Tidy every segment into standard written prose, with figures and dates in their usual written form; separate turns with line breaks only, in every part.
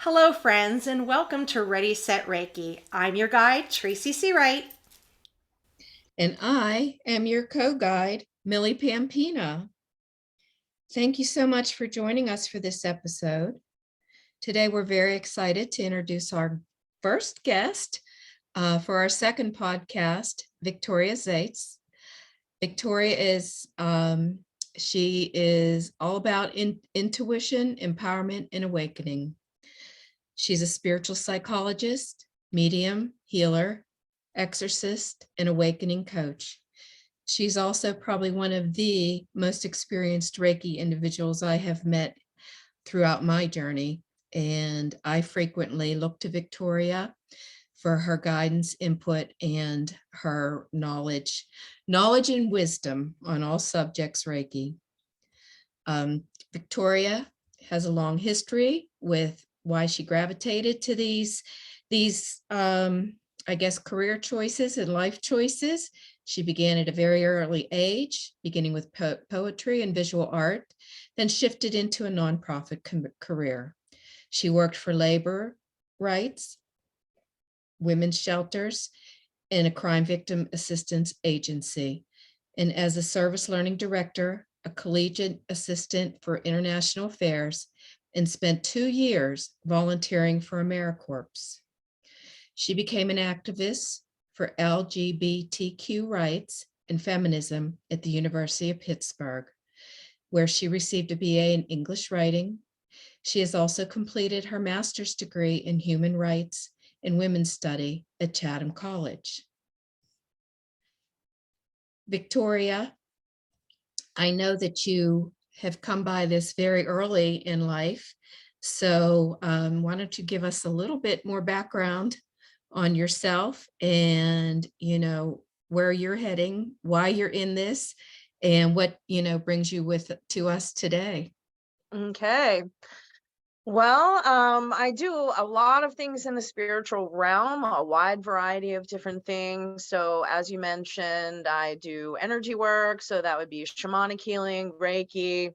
Hello, friends, and welcome to Ready, Set, Reiki. I'm your guide, Tracy Searight.
And I am your co-guide, Millie Pampina. Thank you so much for joining us for this episode. Today, we're very excited to introduce our first guest for our second podcast, Victoria Zaitz. Victoria she is all about intuition, empowerment, and awakening. She's a spiritual psychologist, medium, healer, exorcist, and awakening coach. She's also probably one of the most experienced Reiki individuals I have met throughout my journey. And I frequently look to Victoria for her guidance, input, and her knowledge and wisdom on all subjects Reiki. Victoria has a long history with why she gravitated to these I guess career choices and life choices. She began at a very early age, beginning with poetry and visual art, then shifted into a nonprofit career. She worked for labor rights, women's shelters, and a crime victim assistance agency. And as a service learning director, a collegiate assistant for international affairs, and spent 2 years volunteering for AmeriCorps. She became an activist for LGBTQ rights and feminism at the University of Pittsburgh, where she received a BA in English writing. She has also completed her master's degree in human rights and women's study at Chatham College. Victoria, I know that you have come by this very early in life. So why don't you give us a little bit more background on yourself and, where you're heading, why you're in this, and what, brings you to us today.
Okay. Well, I do a lot of things in the spiritual realm, a wide variety of different things. So, as you mentioned, I do energy work. So, that would be shamanic healing, Reiki,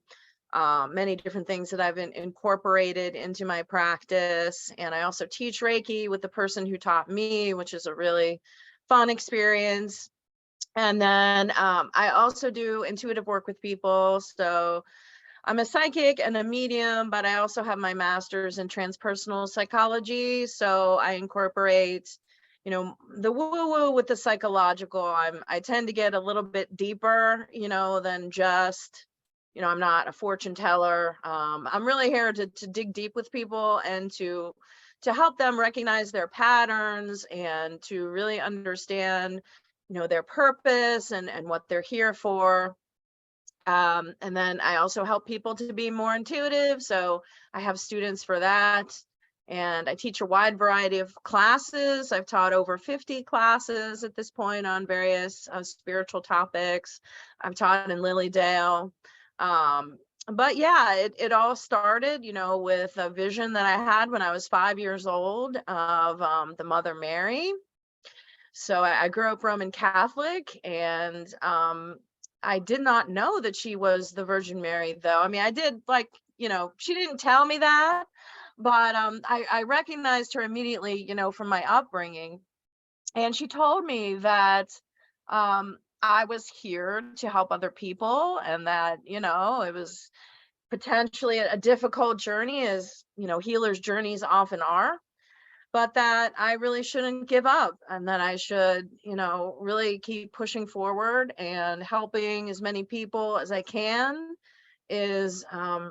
many different things that I've incorporated into my practice. And I also teach Reiki with the person who taught me, which is a really fun experience. And then I also do intuitive work with people. So, I'm a psychic and a medium, but I also have my master's in transpersonal psychology. So I incorporate, the woo-woo with the psychological. I tend to get a little bit deeper, than just, I'm not a fortune teller. I'm really here to dig deep with people and to help them recognize their patterns and to really understand, their purpose and what they're here for. And then I also help people to be more intuitive. So I have students for that. And I teach a wide variety of classes. I've taught over 50 classes at this point on various spiritual topics. I've taught in Lilydale. But yeah, it all started, with a vision that I had when I was 5 years old of the Mother Mary. So I grew up Roman Catholic, and I did not know that she was the Virgin Mary, though. I mean, I did, like, she didn't tell me that, but I recognized her immediately, from my upbringing. And she told me that I was here to help other people, and that, it was potentially a difficult journey, as, healers' journeys often are, but that I really shouldn't give up, and that I should, really keep pushing forward and helping as many people as I can is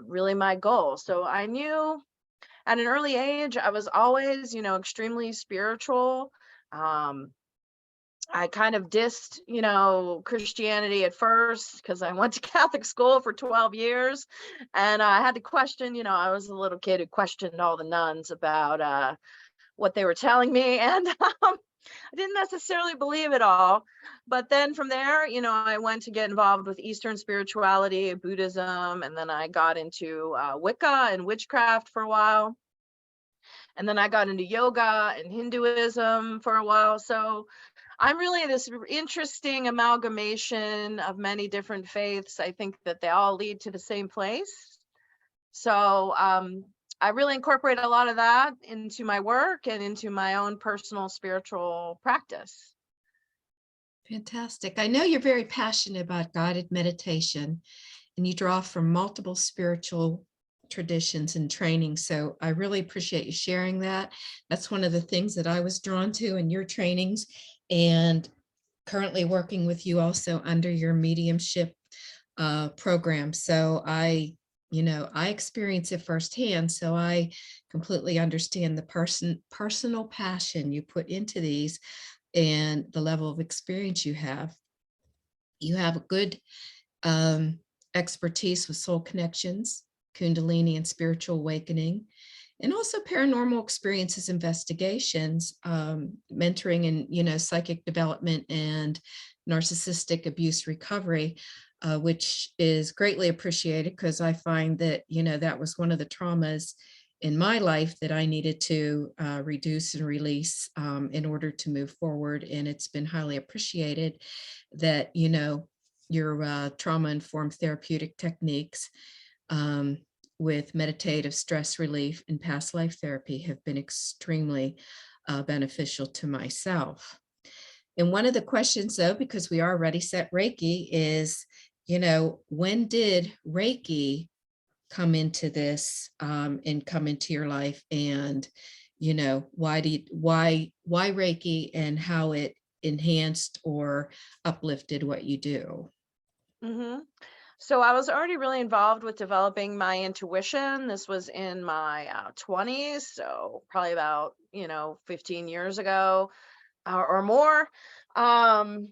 really my goal. So I knew at an early age I was always, extremely spiritual. Um, I kind of dissed, Christianity at first because I went to Catholic school for 12 years, and I had to question, I was a little kid who questioned all the nuns about what they were telling me, and I didn't necessarily believe it all. But then from there, I went to get involved with Eastern spirituality, Buddhism, and then I got into Wicca and witchcraft for a while. And then I got into yoga and Hinduism for a while. So I'm really this interesting amalgamation of many different faiths. I think that they all lead to the same place. So I really incorporate a lot of that into my work and into my own personal spiritual practice.
Fantastic. I know you're very passionate about guided meditation, and you draw from multiple spiritual traditions and training. So I really appreciate you sharing that. That's one of the things that I was drawn to in your trainings, and currently working with you also under your mediumship program. So I experience it firsthand. So I completely understand the personal passion you put into these and the level of experience you have. You have a good um, expertise with soul connections, Kundalini and spiritual awakening, and also paranormal experiences, investigations, mentoring and, psychic development and narcissistic abuse recovery, which is greatly appreciated because I find that, that was one of the traumas in my life that I needed to reduce and release in order to move forward. And it's been highly appreciated that, your trauma-informed therapeutic techniques with meditative stress relief and past life therapy have been extremely beneficial to myself. And one of the questions, though, because we are Ready Set Reiki, is, when did Reiki come into this and come into your life? And, why Reiki and how it enhanced or uplifted what you do?
Hmm. So I was already really involved with developing my intuition. This was in my 20s, so probably about, 15 years ago or more. Um,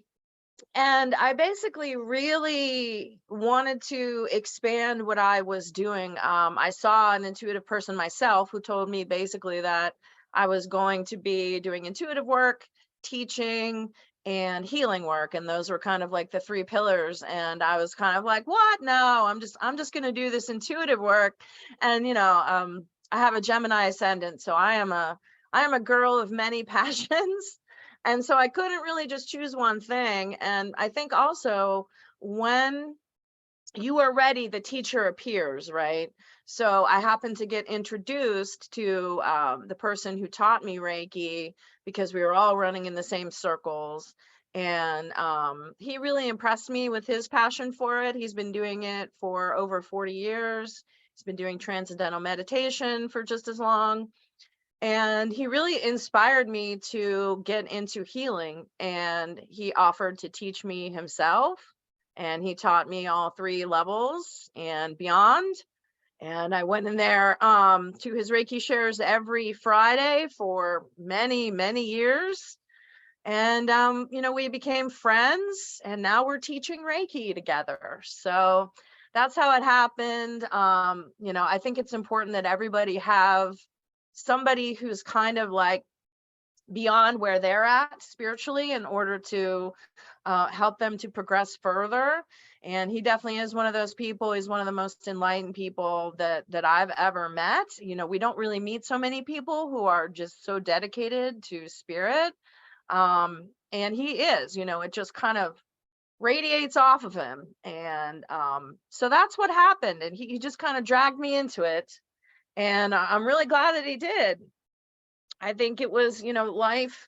and I basically really wanted to expand what I was doing. I saw an intuitive person myself who told me basically that I was going to be doing intuitive work, teaching, and healing work, and those were kind of like the three pillars. And I was kind of like, what? No, I'm just going to do this intuitive work. And I have a Gemini ascendant, so I am a girl of many passions. And so I couldn't really just choose one thing. And I think also when you are ready, the teacher appears, right? So I happened to get introduced to the person who taught me Reiki because we were all running in the same circles. And he really impressed me with his passion for it. He's been doing it for over 40 years. He's been doing transcendental meditation for just as long. And he really inspired me to get into healing. And he offered to teach me himself. And he taught me all three levels and beyond. And I went in there to his Reiki shares every Friday for many, many years. And, we became friends, and now we're teaching Reiki together. So that's how it happened. I think it's important that everybody have somebody who's kind of like beyond where they're at spiritually in order to help them to progress further. And he definitely is one of those people. He's one of the most enlightened people that I've ever met. We don't really meet so many people who are just so dedicated to spirit. And he is, it just kind of radiates off of him. And so that's what happened. And he just kind of dragged me into it. And I'm really glad that he did. I think it was, life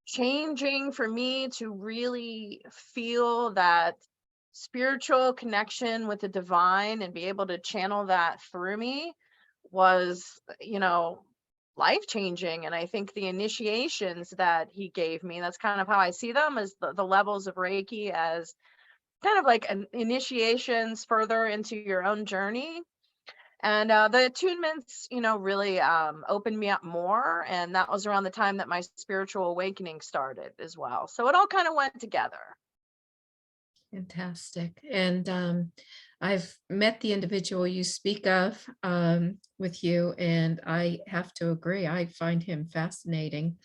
changing for me to really feel that spiritual connection with the divine and be able to channel that through me was, life changing. And I think the initiations that he gave me, that's kind of how I see them, as the levels of Reiki, as kind of like an initiations further into your own journey. And the attunements, really opened me up more. And that was around the time that my spiritual awakening started as well. So it all kind of went together.
Fantastic. And I've met the individual you speak of with you, and I have to agree. I find him fascinating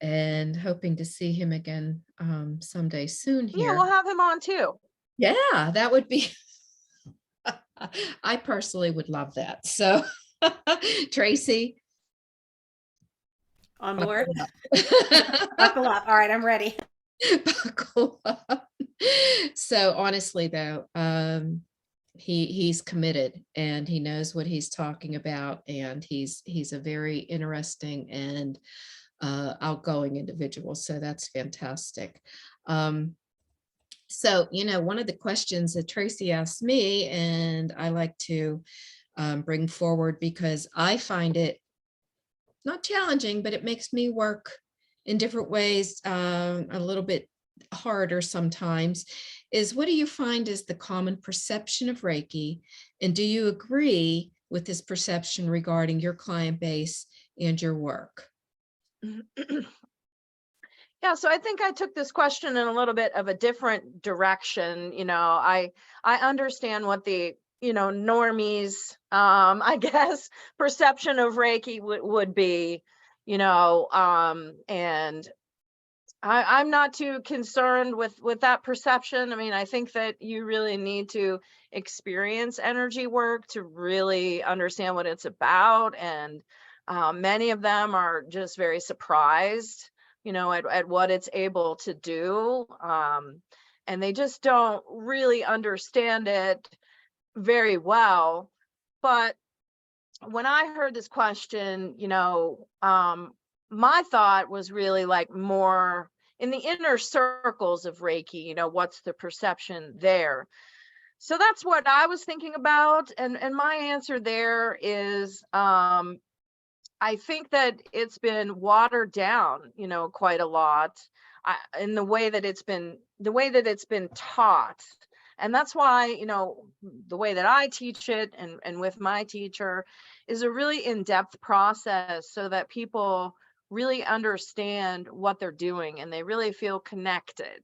and hoping to see him again someday soon
Yeah, we'll
here.
have him on too.
Yeah, that would be, I personally would love that. So, Tracy,
On board.
buckle up.
Buckle up. All right, I'm ready.
Buckle up. So honestly, though, he's committed and he knows what he's talking about, and he's a very interesting and outgoing individual. So that's fantastic. So, one of the questions that Tracy asked me, and I like to bring forward because I find it not challenging, but it makes me work in different ways, a little bit harder sometimes, is what do you find is the common perception of Reiki? And do you agree with this perception regarding your client base and your work?
Yeah, so I think I took this question in a little bit of a different direction. I understand what the, normies, I guess, perception of Reiki would be, and I'm not too concerned with that perception. I mean, I think that you really need to experience energy work to really understand what it's about, and many of them are just very surprised, at what it's able to do, and they just don't really understand it very well. But when I heard this question, my thought was really like more in the inner circles of Reiki, what's the perception there? So that's what I was thinking about. And my answer there is I think that it's been watered down, quite a lot, in the way that it's been taught. And that's why, the way that I teach it and with my teacher is a really in-depth process so that people really understand what they're doing and they really feel connected.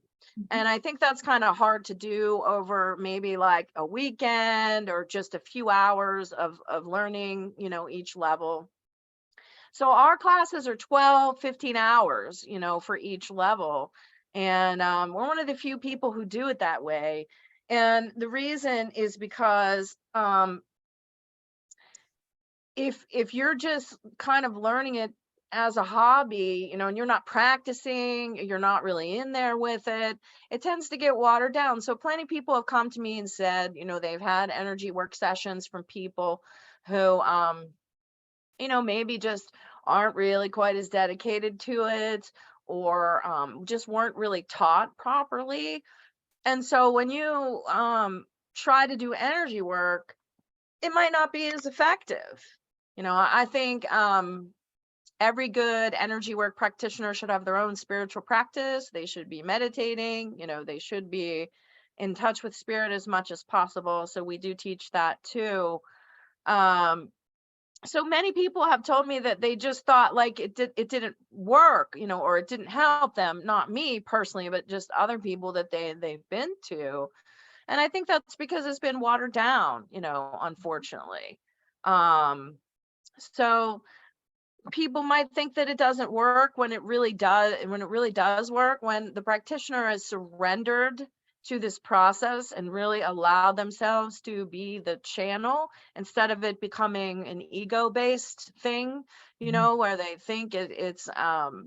And I think that's kind of hard to do over maybe like a weekend or just a few hours of learning, each level. So our classes are 12, 15 hours, for each level. And we're one of the few people who do it that way. And the reason is because if you're just kind of learning it as a hobby, and you're not practicing, you're not really in there with it, it tends to get watered down. So plenty of people have come to me and said, they've had energy work sessions from people who maybe just aren't really quite as dedicated to it, or just weren't really taught properly. And so when you try to do energy work, it might not be as effective. I think every good energy work practitioner should have their own spiritual practice. They should be meditating, they should be in touch with spirit as much as possible. So we do teach that too. So many people have told me that they just thought like it didn't work, or it didn't help them. Not me personally, but just other people that they've been to. And I think that's because it's been watered down, unfortunately. So people might think that it doesn't work when it really does, work when the practitioner has surrendered to this process and really allow themselves to be the channel instead of it becoming an ego-based thing, where they think it's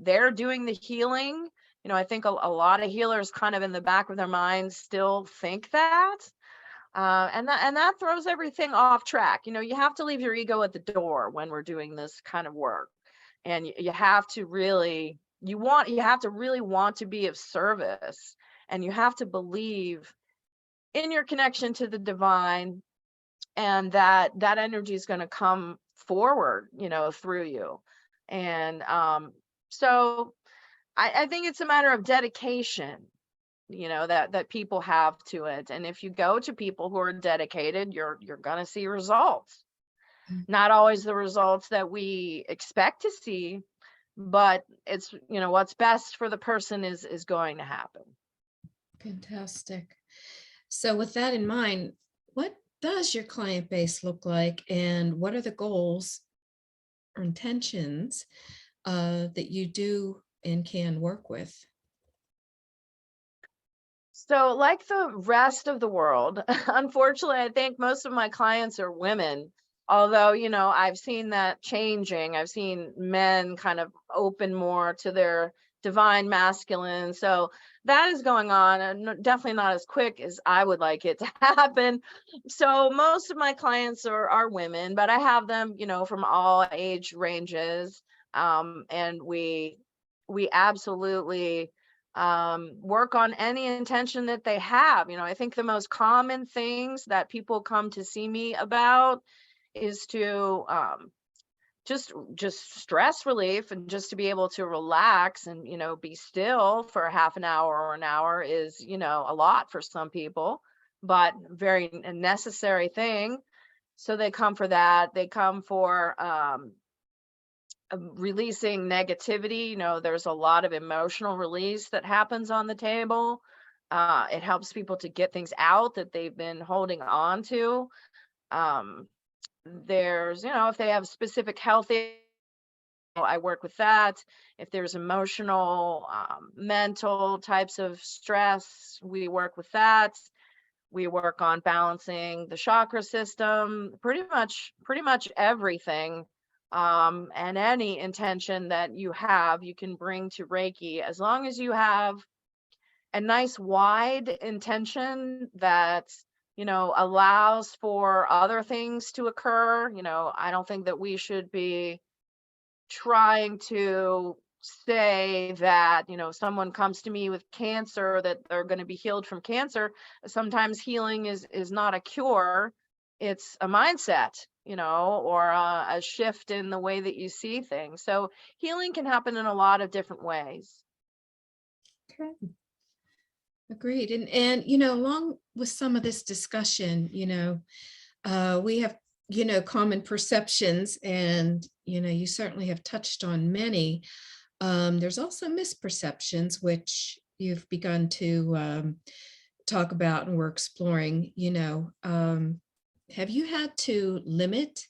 they're doing the healing. I think a lot of healers kind of in the back of their minds still think that. And that throws everything off track. You have to leave your ego at the door when we're doing this kind of work. And you have to really, you have to really want to be of service, and you have to believe in your connection to the divine, and that energy is going to come forward, through you. And so I think it's a matter of dedication, that people have to it. And if you go to people who are dedicated, you're going to see results. Not always the results that we expect to see, but it's, what's best for the person is going to happen.
Fantastic. So with that in mind, what does your client base look like, and what are the goals or intentions that you do and can work with?
So like the rest of the world, unfortunately, I think most of my clients are women. Although, I've seen that changing. I've seen men kind of open more to their divine masculine. So that is going on, and definitely not as quick as I would like it to happen. So most of my clients are women, but I have them, from all age ranges. And we absolutely work on any intention that they have. I think the most common things that people come to see me about is to just stress relief, and just to be able to relax and be still for a half an hour or an hour is a lot for some people, but very necessary thing. So they come for that. They come for releasing negativity. There's a lot of emotional release that happens on the table. It helps people to get things out that they've been holding on to. There's if they have specific health, I work with that. If there's emotional, mental types of stress, we work with that. We work on balancing the chakra system, pretty much everything. And any intention that you have, you can bring to Reiki, as long as you have a nice wide intention that allows for other things to occur. I don't think that we should be trying to say that someone comes to me with cancer, that they're going to be healed from cancer. Sometimes healing is not a cure, it's a mindset, or a shift in the way that you see things. So healing can happen in a lot of different ways.
Okay. Agreed. And along with some of this discussion, we have, common perceptions, and, you certainly have touched on many. There's also misperceptions, which you've begun to talk about and we're exploring. Have you had to limit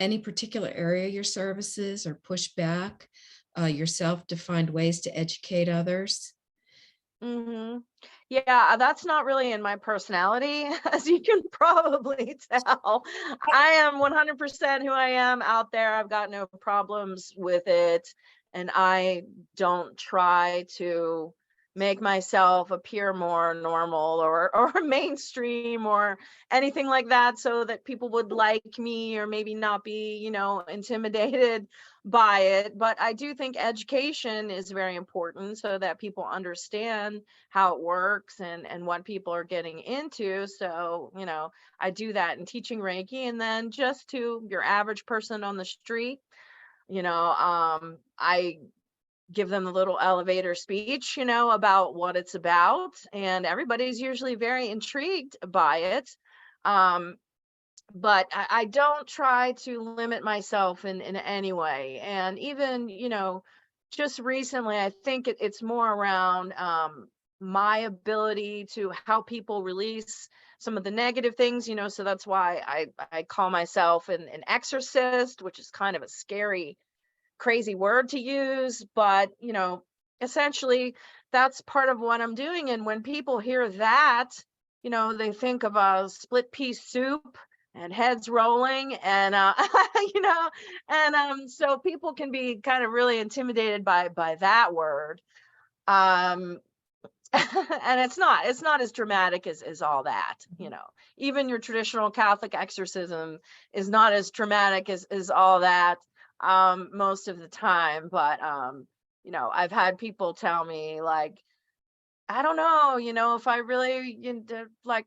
any particular area of your services or push back yourself to find ways to educate others?
hmm Yeah, that's not really in my personality, as you can probably tell. I am 100% who I am out there. I've got no problems with it. And I don't try to make myself appear more normal or mainstream or anything like that, so that people would like me or maybe not be, intimidated by it. But I do think education is very important, so that people understand how it works and what people are getting into. So, I do that in teaching Reiki. And then just to your average person on the street, I give them a little elevator speech, about what it's about. And everybody's usually very intrigued by it. Um, but I don't try to limit myself in any way. And even, just recently, I think it's more around my ability to help people release some of the negative things. So that's why I call myself an exorcist, which is kind of a scary, crazy word to use. But, essentially, that's part of what I'm doing. And when people hear that, they think of a split pea soup and heads rolling, and you know and so people can be kind of really intimidated by that word. um and it's not as dramatic as all that. Even your traditional Catholic exorcism is not as dramatic as all that, most of the time. But I've had people tell me, like, I don't know, if I really, like,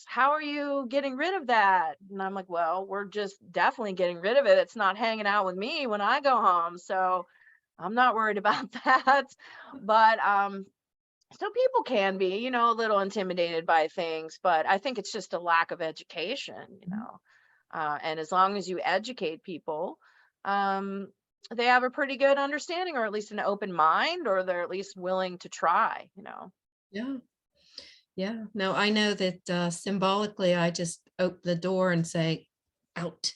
how are you getting rid of that? And I'm like, well, we're just definitely getting rid of it. It's not hanging out with me when I go home. So I'm not worried about that. But so people can be, a little intimidated by things, but I think it's just a lack of education. And as long as you educate people, um, they have a pretty good understanding, or at least an open mind, or they're at least willing to try.
Yeah. Yeah. No, I know that symbolically, I just open the door and say, out,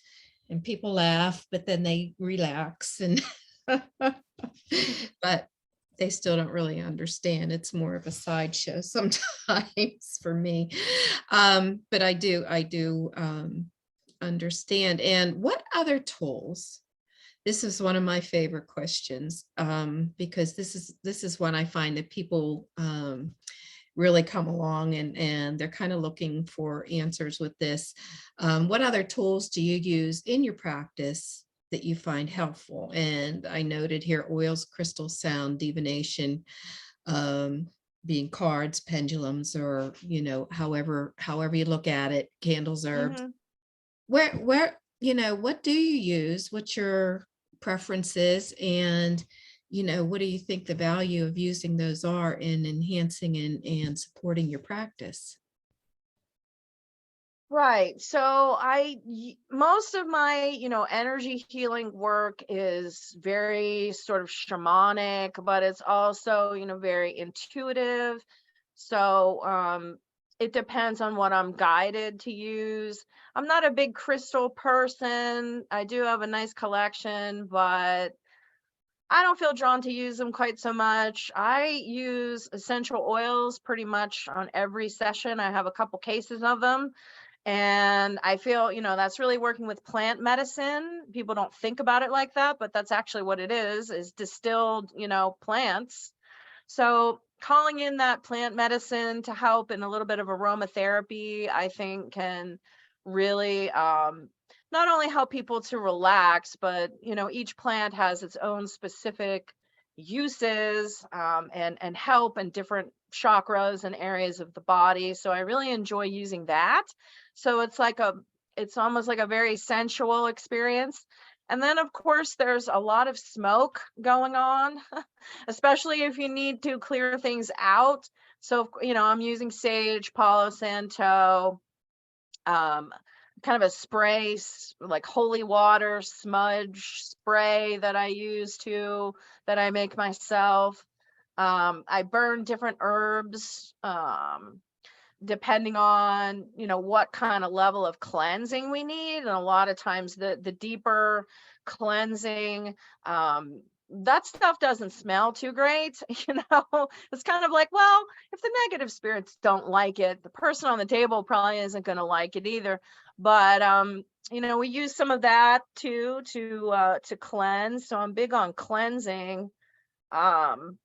and people laugh, but then they relax, and but they still don't really understand. It's more of a sideshow sometimes for me. But I do understand. And what other tools This is one of my favorite questions, because this is when I find that people really come along and they're kind of looking for answers with this. What other tools do you use in your practice that you find helpful? And I noted here oils, crystals, sound, divination, being cards, pendulums, or however you look at it, candles, herbs.
Mhm.
Where what do you use? What's your preferences? And what do you think the value of using those are in enhancing and supporting your practice?
Right. So most of my, energy healing work is very sort of shamanic, but it's also, very intuitive. So it depends on what I'm guided to use. I'm not a big crystal person. I do have a nice collection, but I don't feel drawn to use them quite so much. I use essential oils pretty much on every session. I have a couple cases of them. And I feel, that's really working with plant medicine. People don't think about it like that, but that's actually what it is distilled, plants. So calling in that plant medicine to help in a little bit of aromatherapy, I think can really not only help people to relax, but each plant has its own specific uses and help in different chakras and areas of the body. So I really enjoy using that. So it's almost like a very sensual experience. And then of course there's a lot of smoke going on, especially if you need to clear things out. So, I'm using sage, Palo Santo, um, kind of a spray, like holy water smudge spray that that I make myself. I burn different herbs, depending on, what kind of level of cleansing we need. And a lot of times the deeper cleansing, that stuff doesn't smell too great. It's kind of like, well, if the negative spirits don't like it, the person on the table probably isn't going to like it either. But we use some of that too to cleanse. So I'm big on cleansing. um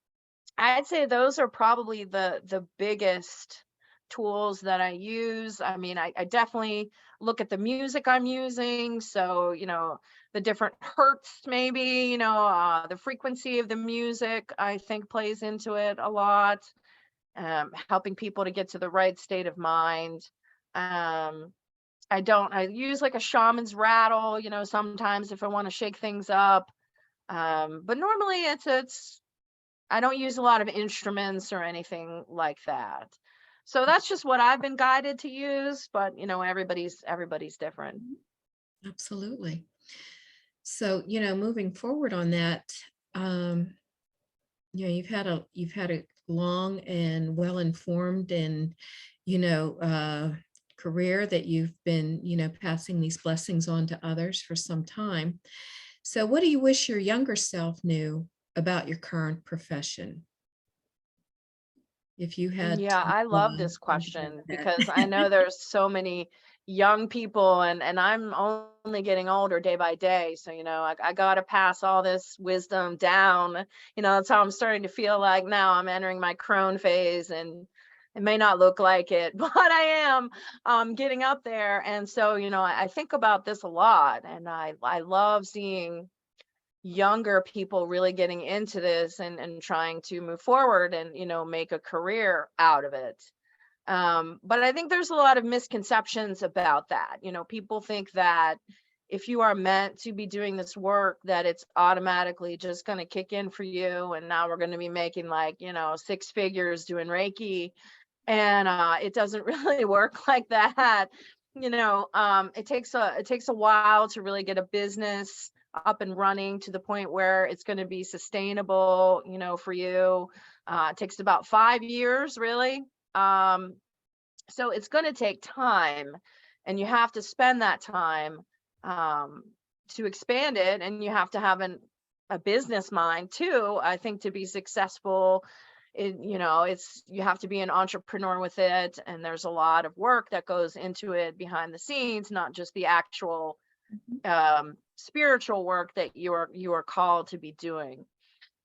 I'd say those are probably the biggest tools that I use. I mean, I definitely look at the music I'm using. So, the different hertz, maybe, the frequency of the music, I think plays into it a lot, helping people to get to the right state of mind. Um, I use like a shaman's rattle, sometimes if I want to shake things up. But normally it's I don't use a lot of instruments or anything like that. So that's just what I've been guided to use, but everybody's different.
Absolutely. So, moving forward on that, um, you've had a long and well-informed and, you know, uh, career that you've been, passing these blessings on to others for some time. So what do you wish your younger self knew about your current profession? If you had
Yeah,
to,
I love this
think about
question
that.
because I know there's so many young people and I'm only getting older day by day. So, I got to pass all this wisdom down. That's how I'm starting to feel like now I'm entering my crone phase, and it may not look like it, but I am getting up there. And so, I think about this a lot, and I love seeing younger people really getting into this and trying to move forward and make a career out of it. But I think there's a lot of misconceptions about that. People think that if you are meant to be doing this work, that it's automatically just going to kick in for you, and now we're going to be making like six figures doing Reiki. And it doesn't really work like that. It takes a while to really get a business up and running to the point where it's going to be sustainable, for you. It takes about 5 years, really. Um, so it's going to take time, and you have to spend that time um, to expand it, and you have to have a business mind too, I think, to be successful. You have to be an entrepreneur with it, and there's a lot of work that goes into it behind the scenes, not just the actual spiritual work that you are called to be doing.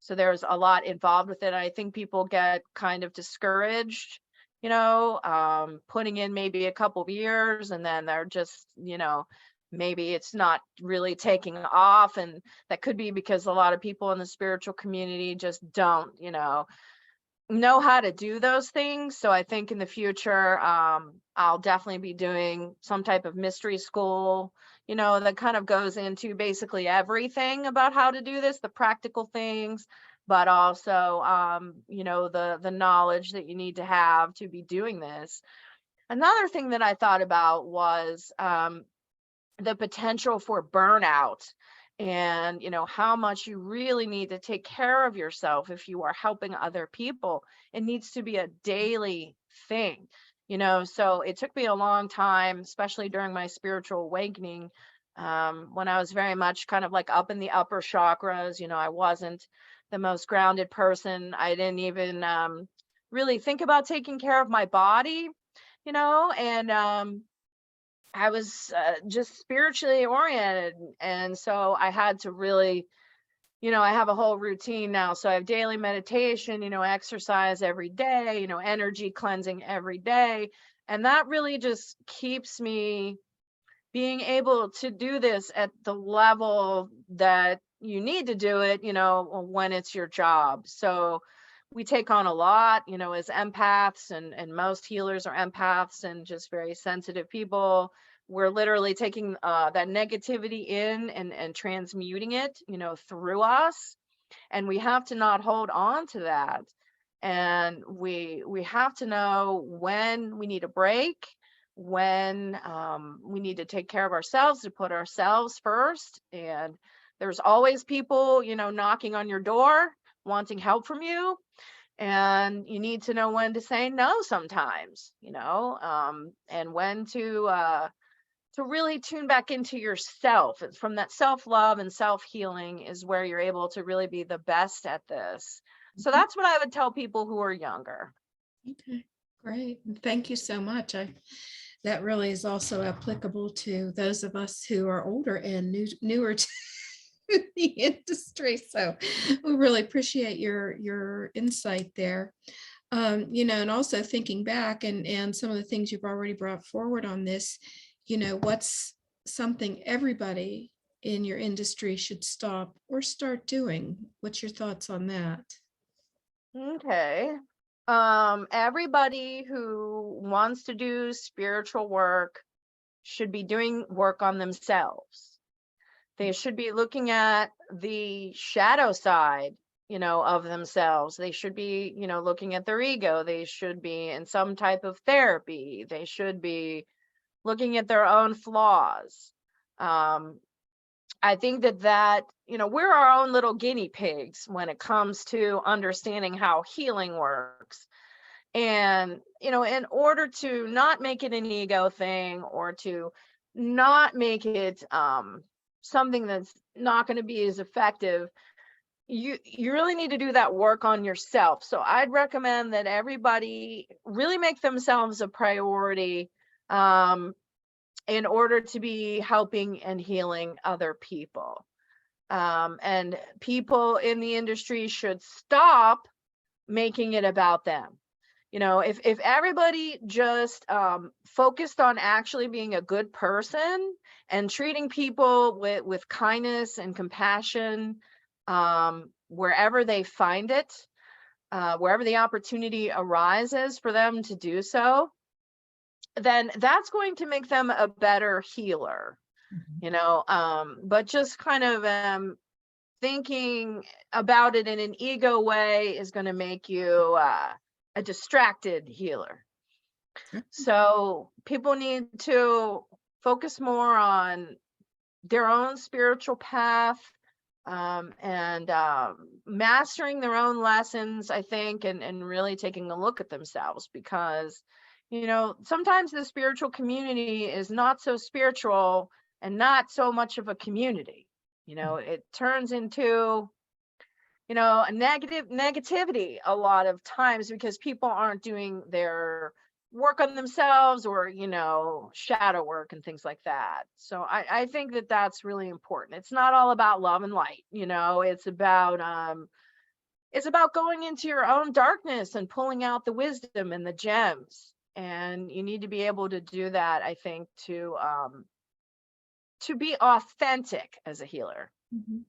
So there's a lot involved with it. I think people get kind of discouraged, putting in maybe a couple of years, and then they're just, maybe it's not really taking off. And that could be because a lot of people in the spiritual community just don't, know how to do those things. So I think in the future, I'll definitely be doing some type of mystery school, that kind of goes into basically everything about how to do this, the practical things, but also, the knowledge that you need to have to be doing this. Another thing that I thought about was the potential for burnout, and how much you really need to take care of yourself if you are helping other people. It needs to be a daily thing. So it took me a long time, especially during my spiritual awakening, when I was very much kind of like up in the upper chakras. I wasn't the most grounded person. I didn't even really think about taking care of my body, and I was just spiritually oriented. And so I had to really, I have a whole routine now. So I have daily meditation, exercise every day, energy cleansing every day. And that really just keeps me being able to do this at the level that you need to do it, when it's your job. So we take on a lot, as empaths, and most healers are empaths and just very sensitive people. We're literally taking that negativity in and transmuting it, through us. And we have to not hold on to that. And we have to know when we need a break, when we need to take care of ourselves, to put ourselves first. And there's always people, knocking on your door wanting help from you, and you need to know when to say no sometimes, and when to really tune back into yourself. It's from that self-love and self-healing is where you're able to really be the best at this. So
Mhm.
that's what I would tell people who are younger.
Okay, great. Thank you so much. That really is also applicable to those of us who are older and newer to the industry. So we really appreciate your insight there. And also thinking back and some of the things you've already brought forward on this, what's something everybody in your industry should stop or start doing? What's your thoughts on that?
Okay. Everybody who wants to do spiritual work should be doing work on themselves. They should be looking at the shadow side, of themselves. They should be, looking at their ego. They should be in some type of therapy. They should be looking at their own flaws. Um, I think that we're our own little guinea pigs when it comes to understanding how healing works. And, in order to not make it an ego thing, or to not make it something that's not going to be as effective, you really need to do that work on yourself. So I'd recommend that everybody really make themselves a priority, um, in order to be helping and healing other people. And people in the industry should stop making it about them. If everybody just focused on actually being a good person and treating people with kindness and compassion, wherever they find it, wherever the opportunity arises for them to do so, then that's going to make them a better healer. But just kind of thinking about it in an ego way is going to make you a distracted healer. So people need to focus more on their own spiritual path, and mastering their own lessons, I think, and really taking a look at themselves, because sometimes the spiritual community is not so spiritual and not so much of a community. It turns into a negativity a lot of times, because people aren't doing their work on themselves, or shadow work and things like that. So I think that that's really important. It's not all about love and light. It's about going into your own darkness and pulling out the wisdom and the gems. And you need to be able to do that, I think, to be authentic as a healer.
Mhm.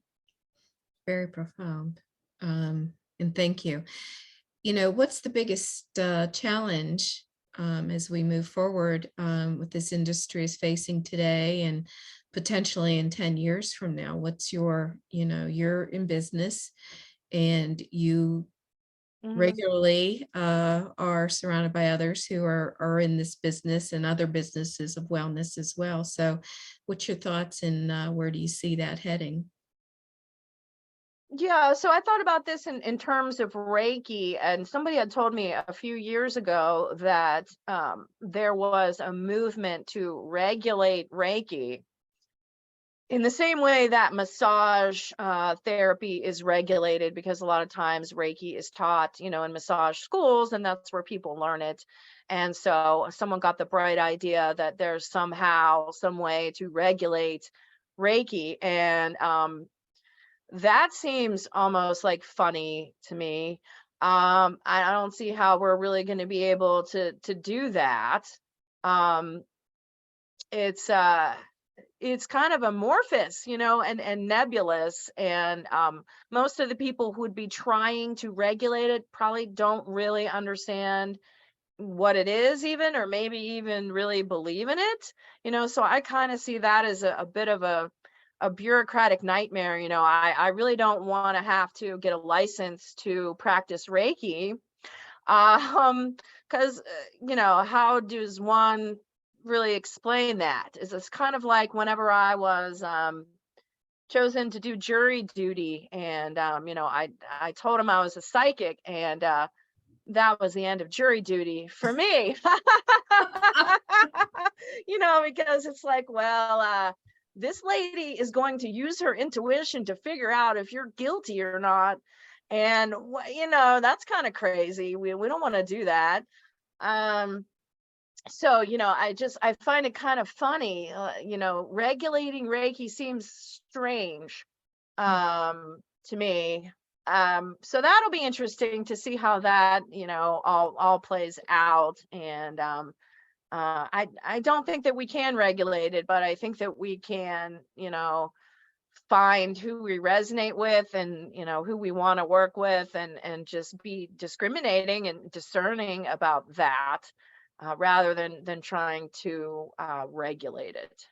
Very profound. And thank you. What's the biggest challenge as we move forward with this industry is facing today and potentially in 10 years from now? What's you're in business and you
Mhm.
regularly are surrounded by others who are in this business and other businesses of wellness as well. So what's your thoughts and where do you see that heading?
Yeah, so I thought about this in terms of Reiki, and somebody had told me a few years ago that there was a movement to regulate Reiki in the same way that massage therapy is regulated, because a lot of times Reiki is taught, in massage schools, and that's where people learn it. And so someone got the bright idea that there's somehow some way to regulate Reiki, and that seems almost like funny to me. I don't see how we're really going to be able to do that. Um, it's it's kind of amorphous, and nebulous. And most of the people who would be trying to regulate it probably don't really understand what it is, even, or maybe even really believe in it. So I kind of see that as a bit of a bureaucratic nightmare. I really don't want to have to get a license to practice Reiki. Um, because how does one really explain that? Is this kind of like whenever I was chosen to do jury duty, and I told him I was a psychic, and that was the end of jury duty for me. Because it's like, well, this lady is going to use her intuition to figure out if you're guilty or not. And, that's kind of crazy. We don't want to do that. Um, so, I find it kind of funny. Regulating Reiki seems strange to me. So that'll be interesting to see how that, all plays out. And I don't think that we can regulate it, but I think that we can, find who we resonate with, and who we want to work with, and just be discriminating and discerning about that, rather than trying to regulate it.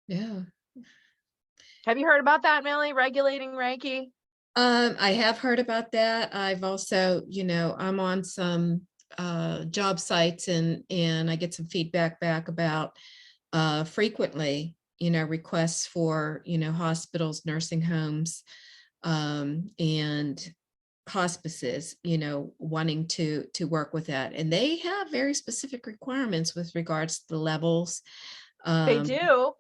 Yeah.
Have you heard about that, Millie? Regulating Reiki?
I have heard about that. I've also, I'm on some job sites and I get some feedback back about frequently, requests for, hospitals, nursing homes, and hospices, wanting to work with that. And they have very specific requirements with regards to the levels
They
um,
do.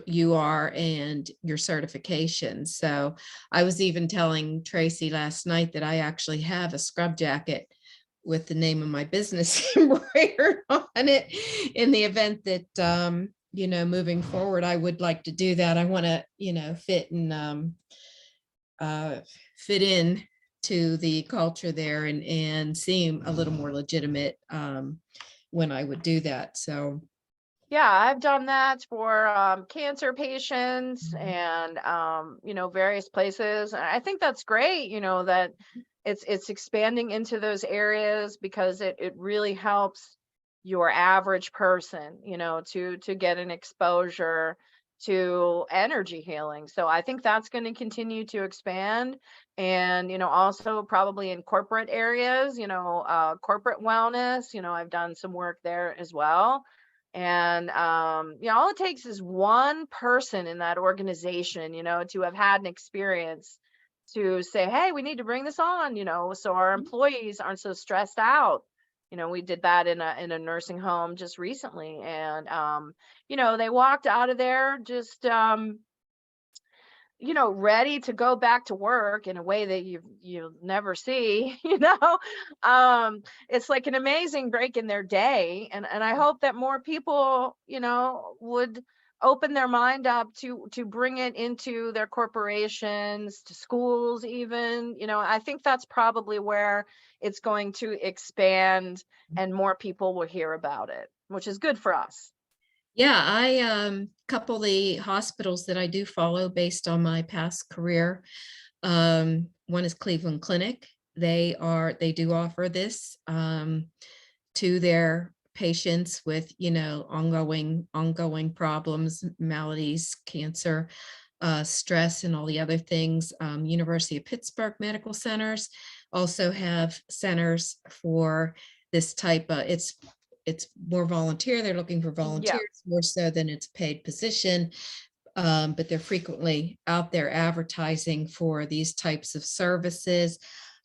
you are and your certification. So I was even telling Tracy last night that I actually have a scrub jacket with the name of my business embroidered on it in the event that moving forward I would like to do that. I want to uh, fit in to the culture there and seem a little more legitimate when I would do that. So
Yeah, I've done that for cancer patients, and various places. And I think that's great, that it's expanding into those areas, because it really helps your average person, to get an exposure to energy healing. So I think that's going to continue to expand. And also probably in corporate areas, corporate wellness, I've done some work there as well. And all it takes is one person in that organization, to have had an experience, to say, hey, we need to bring this on, so our employees aren't so stressed out. We did that in a nursing home just recently, and they walked out of there just ready to go back to work in a way that you'll never see. It's like an amazing break in their day, and I hope that more people, would open their mind up to bring it into their corporations, to schools even. I think that's probably where it's going to expand and more people will hear about it, which is good for us.
Yeah, I couple the hospitals that I do follow based on my past career. One is Cleveland Clinic. They do offer this to their patients with, ongoing problems, maladies, cancer, stress, and all the other things. University of Pittsburgh Medical Centers also have centers for this type of, it's more volunteer. They're looking for
Yeah.
volunteers more so than it's a paid position. But they're frequently out there advertising for these types of services.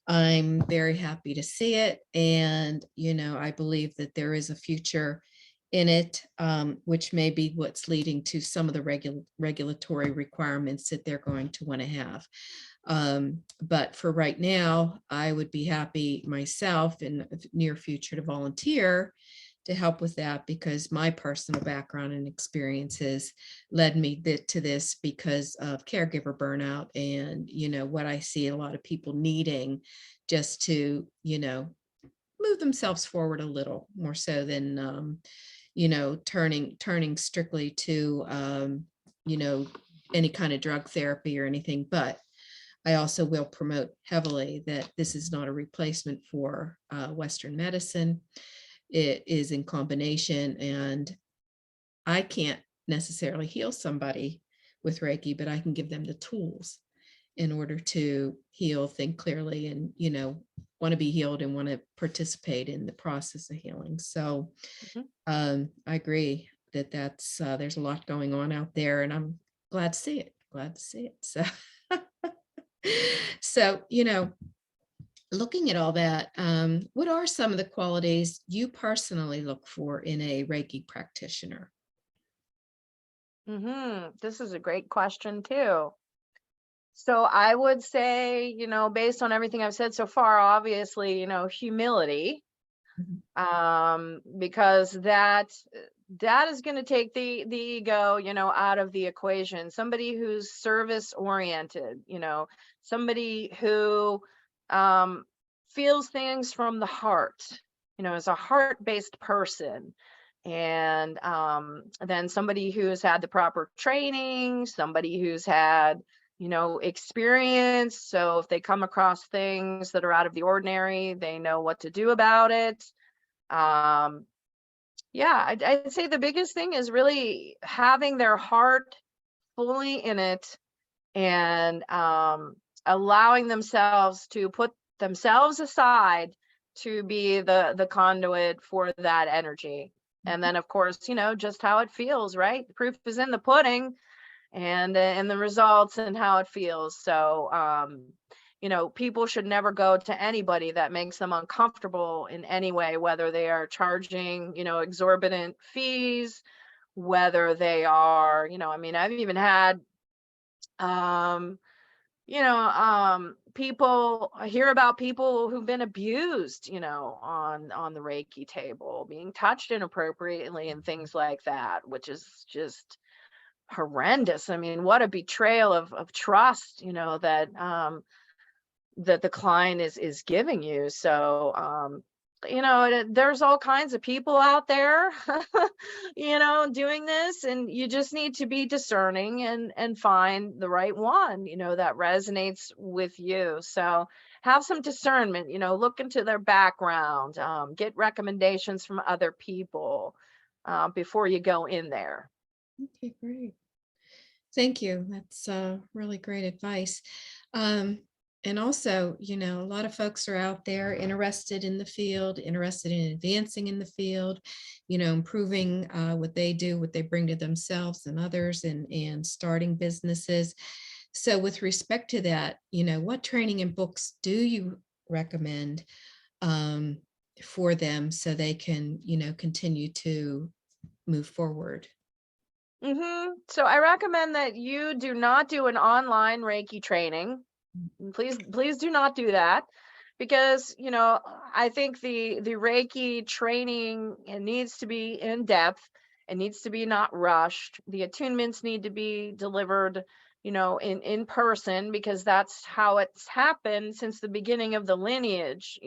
I'm very happy to see it. And, I believe that there is a future in it, which may be what's leading to some of the regulatory requirements that they're going to want to have. But for right now, I would be happy myself in the near future to volunteer to help with that, because my personal background and experiences led me to this because of caregiver burnout and, what I see a lot of people needing just to, move themselves forward a little more so than, turning strictly to, any kind of drug therapy or anything. But I also will promote heavily that this is not a replacement for Western medicine. It is in combination, and I can't necessarily heal somebody with Reiki, but I can give them the tools in order to heal, think clearly, and, want to be healed and want to participate in the process of healing. So
Mhm.
I agree that there's a lot going on out there, and I'm glad to see it. Glad to see it. So, so, looking at all that, what are some of the qualities you personally look for in a Reiki practitioner?
This is a great question too. So I would say, based on everything I've said so far, obviously, humility,
Mhm.
because that is going to take the ego, out of the equation. Somebody who's service oriented, somebody who um, feels things from the heart, is a heart based person. And then somebody who's had the proper training, somebody who's had experience. So if they come across things that are out of the ordinary, they know what to do about it. Um, yeah, I'd say the biggest thing is really having their heart fully in it, and allowing themselves to put themselves aside to be the conduit for that energy. And then, of course, just how it feels, right? The proof is in the pudding, and the results and how it feels. So people should never go to anybody that makes them uncomfortable in any way, whether they are charging exorbitant fees, whether they are, I mean, I've even had um people, I hear about people who've been abused, on the Reiki table, being touched inappropriately and things like that, which is just horrendous. I mean, what a betrayal of trust, that the client is giving you. So there's all kinds of people out there doing this, and you just need to be discerning and find the right one that resonates with you. So have some discernment, look into their background, get recommendations from other people before you go in there.
Okay, great. Thank you. That's really great advice. Um, and also, a lot of folks are out there interested in the field, interested in advancing in the field, improving what they do, what they bring to themselves and others, and starting businesses. So with respect to that, what training and books do you recommend um, for them so they can, continue to move forward?
So I recommend that you do not do an online Reiki training. Please do not do that, because I think the Reiki training, it needs to be in depth. It needs to be not rushed. The attunements need to be delivered, in person, because that's how it's happened since the beginning of the lineage.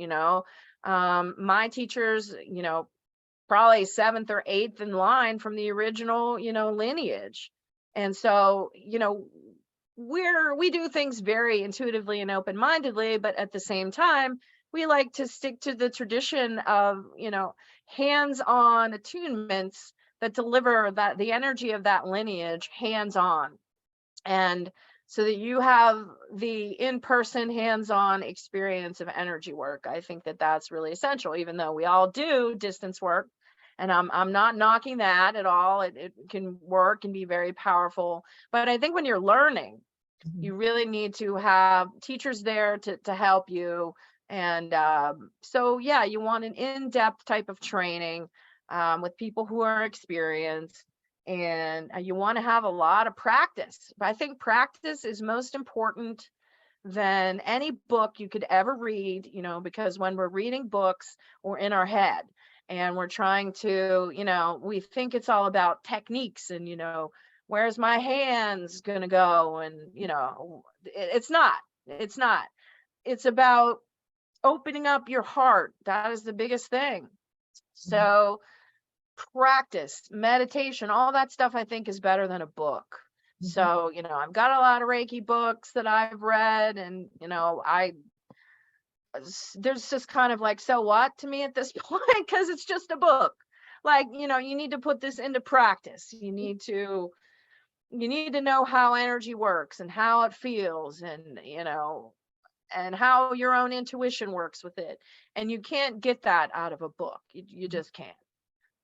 My teachers, probably seventh or eighth in line from the original, lineage. And so, we do things very intuitively and open-mindedly, but at the same time, we like to stick to the tradition of, hands-on attunements that deliver that the energy of that lineage hands-on. And so that you have the in-person hands-on experience of energy work. I think that that's really essential, even though we all do distance work, and I'm not knocking that at all. It can work and be very powerful, but I think when you're learning,
Mhm.
you really need to have teachers there to help you. And so yeah, you want an in-depth type of training, with people who are experienced, and you want to have a lot of practice. But I think practice is most important than any book you could ever read, because when we're reading books, we're in our head, and we're trying to, we think it's all about techniques, and, where's my hands going to go? And, it's not. It's not. It's about opening up your heart. That is the biggest thing.
Mhm.
So, practice, meditation, all that stuff I think is better than a book.
Mhm.
So, I've got a lot of Reiki books that I've read, and, there's just kind of like, so what to me at this point, because it's just a book. Like, you need to put this into practice. You need to know how energy works and how it feels, and, and how your own intuition works with it. And you can't get that out of a book. You just can't.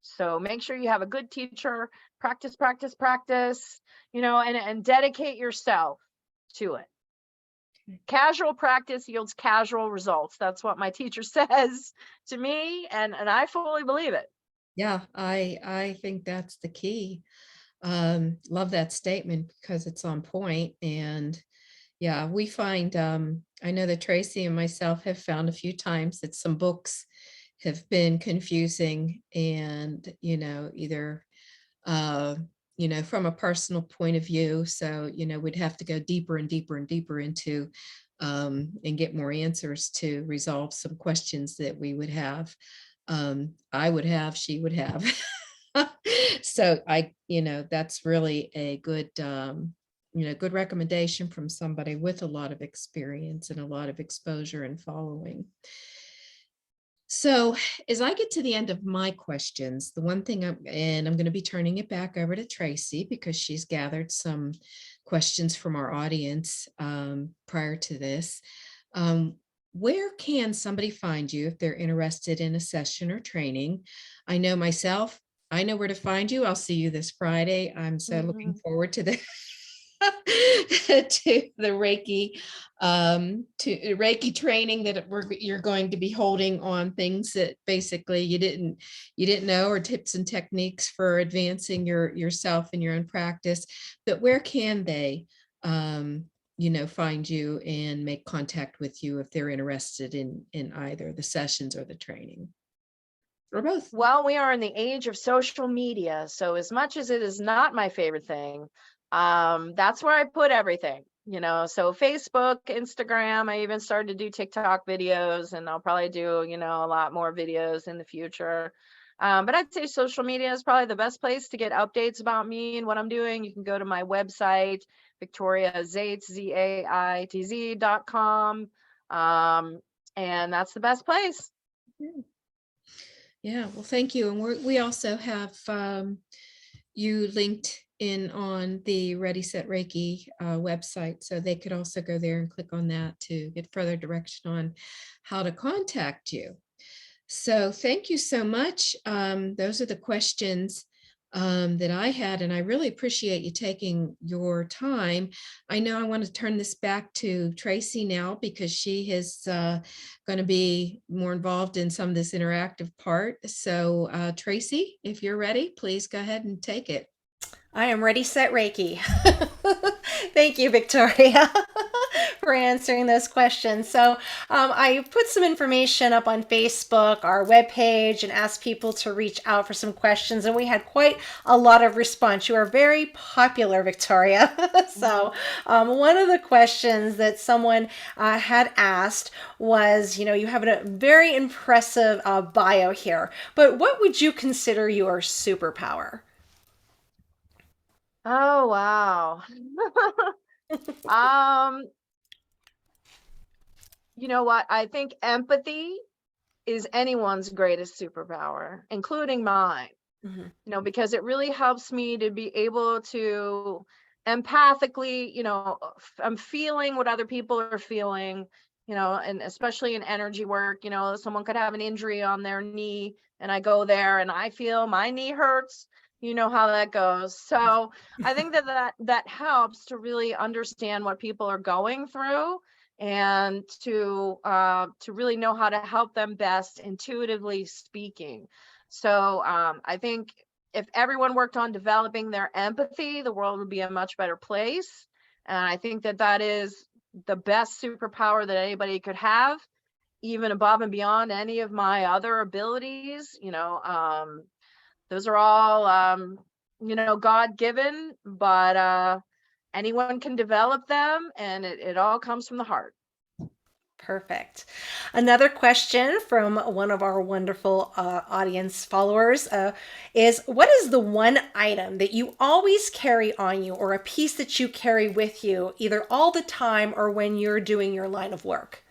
So make sure you have a good teacher, practice, practice, practice, and dedicate yourself to it.
Okay.
Casual practice yields casual results. That's what my teacher says to me, and I fully believe it.
Yeah, I think that's the key. Love that statement because it's on point. And yeah, we find, I know that Tracy and myself have found a few times that some books have been confusing and, either, uh, from a personal point of view. So, we'd have to go deeper and deeper and deeper into, and get more answers to resolve some questions that we would have. I would have, she would have. So that's really a good, good recommendation from somebody with a lot of experience and a lot of exposure and following. So as I get to the end of my questions, the one thing I'm going to be turning it back over to Tracy because she's gathered some questions from our audience prior to this. Um, where can somebody find you if they're interested in a session or training? I know myself, I know where to find you. I'll see you this Friday. I'm so looking
Mhm.
forward to the to the Reiki training that you're going to be holding on things that basically you didn't know, or tips and techniques for advancing yourself in your own practice. But where can they find you and make contact with you if they're interested in either the sessions or the training or both?
Well, we are in the age of social media, so as much as it is not my favorite thing, that's where I put everything. So Facebook, Instagram. I even started to do TikTok videos, and I'll probably do, a lot more videos in the future. But I'd say social media is probably the best place to get updates about me and what I'm doing. You can go to my website, Victoria Zaitz, ZAITZ.com. And that's the best place.
Yeah, well, thank you. And we also have you linked in on the Ready Set Reiki website, so they could also go there and click on that to get further direction on how to contact you. So thank you so much. Those are the questions that I had, and I really appreciate you taking your time. I know I want to turn this back to Tracy now because she is going to be more involved in some of this interactive part. So Tracy, if you're ready, please go ahead and take it.
I am ready, set Reiki. Thank you, Victoria, for answering those questions. So, I put some information up on Facebook, our webpage, and asked people to reach out for some questions, and we had quite a lot of response. You are very popular, Victoria. So,
Mhm.
one of the questions that someone had asked was, you have a very impressive bio here, but what would you consider your superpower?
Oh, wow. Um, you know what? I think empathy is anyone's greatest superpower, including mine.
Mhm.
Because it really helps me to be able to empathically, I'm feeling what other people are feeling, and especially in energy work, someone could have an injury on their knee and I go there and I feel my knee hurts. You know how that goes. So I think that helps to really understand what people are going through and to really know how to help them best, intuitively speaking. So I think if everyone worked on developing their empathy, the world would be a much better place. And I think that is the best superpower that anybody could have, even above and beyond any of my other abilities. Those are all, God given, but anyone can develop them, and it all comes from the heart.
Perfect. Another question from one of our wonderful audience followers is, what is the one item that you always carry on you, or a piece that you carry with you, either all the time or when you're doing your line of work?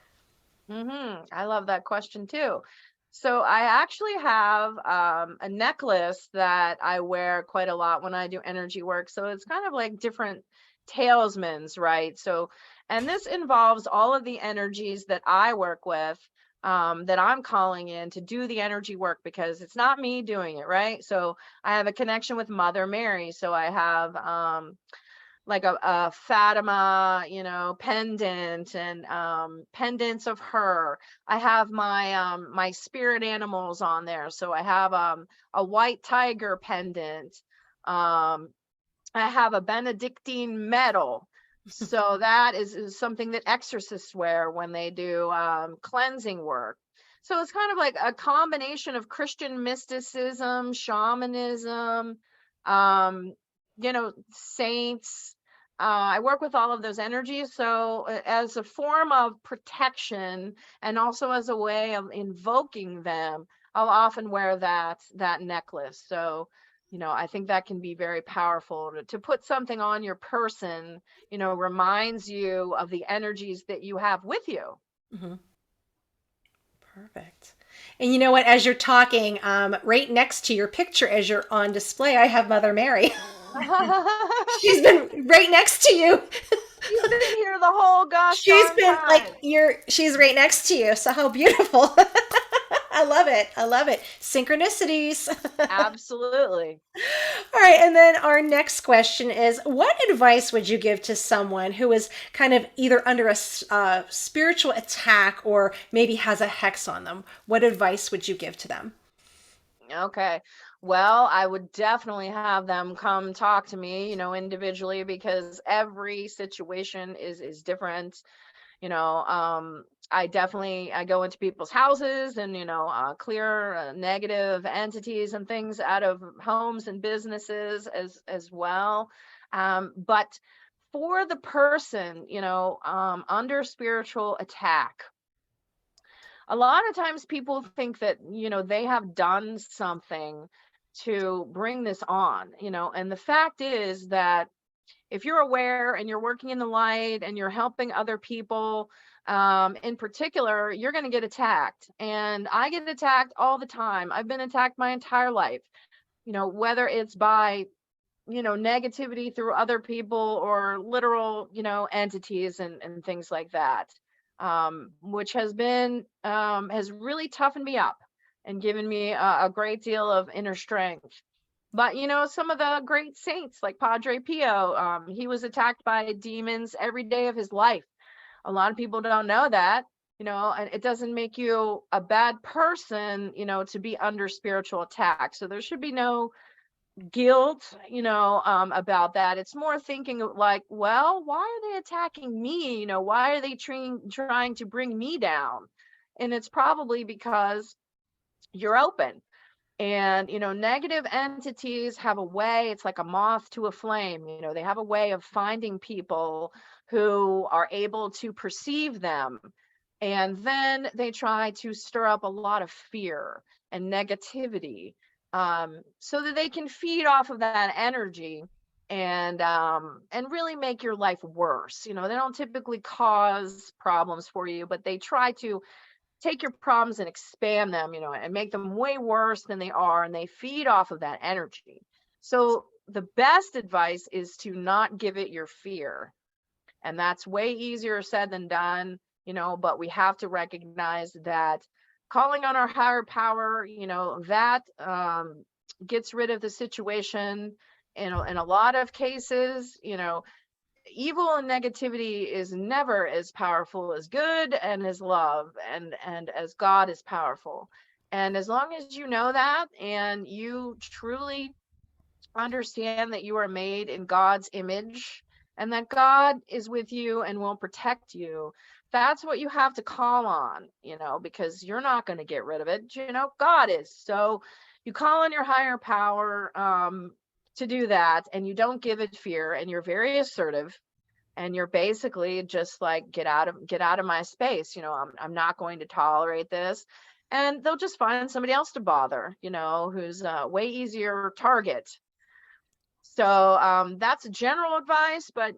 I love that question too. So I actually have a necklace that I wear quite a lot when I do energy work. So it's kind of like different talismans, right? So, and this involves all of the energies that I work with, that I'm calling in to do the energy work, because it's not me doing it, right? So I have a connection with Mother Mary. So I have like a Fatima, pendant, and pendants of her. I have my spirit animals on there. So I have a white tiger pendant. Um I have a Benedictine medal. So that is something that exorcists wear when they do cleansing work. So it's kind of like a combination of Christian mysticism, shamanism, saints. I work with all of those energies. So as a form of protection and also as a way of invoking them, I'll often wear that necklace. So I think that can be very powerful to put something on your person, reminds you of the energies that you have with you.
Mhm. Perfect. And you know what? As you're talking, right next to your picture as you're on display, I have Mother Mary. She's been right next to you.
He's been here the whole gosh
She's
darn
been like
time.
she's right next to you. So how beautiful. I love it. I love it. Synchronicities.
Absolutely.
All right. And then our next question is, what advice would you give to someone who is kind of either under a spiritual attack or maybe has a hex on them? What advice would you give to them?
Okay. Well, I would definitely have them come talk to me, individually, because every situation is different. I go into people's houses and clear negative entities and things out of homes and businesses as well. But for the person, under spiritual attack, a lot of times people think that they have done something to bring this on, and the fact is that if you're aware and you're working in the light and you're helping other people, in particular, you're going to get attacked. And I get attacked all the time. I've been attacked my entire life, whether it's by, negativity through other people or literal, entities and things like that, which has really toughened me up and given me a great deal of inner strength. But some of the great saints like Padre Pio, he was attacked by demons every day of his life. A lot of people don't know that, and it doesn't make you a bad person, to be under spiritual attack. So there should be no guilt, about that. It's more thinking of like, well, why are they attacking me? Why are they trying to bring me down? And it's probably because you're open. And, negative entities have a way, it's like a moth to a flame, they have a way of finding people who are able to perceive them. And then they try to stir up a lot of fear and negativity, so that they can feed off of that energy and really make your life worse. They don't typically cause problems for you, but they try to take your problems and expand them, and make them way worse than they are. And they feed off of that energy. So the best advice is to not give it your fear. And that's way easier said than done, but we have to recognize that calling on our higher power, that gets rid of the situation. In a lot of cases, evil and negativity is never as powerful as good and as love and as God is powerful. And as long as you know that and you truly understand that you are made in God's image and that God is with you and will protect you, that's what you have to call on, because you're not going to get rid of it. God is. So you call on your higher power to do that, and you don't give it fear, and you're very assertive, and you're basically just like, get out of my space. I'm not going to tolerate this. And they'll just find somebody else to bother, who's a way easier target. So that's general advice, but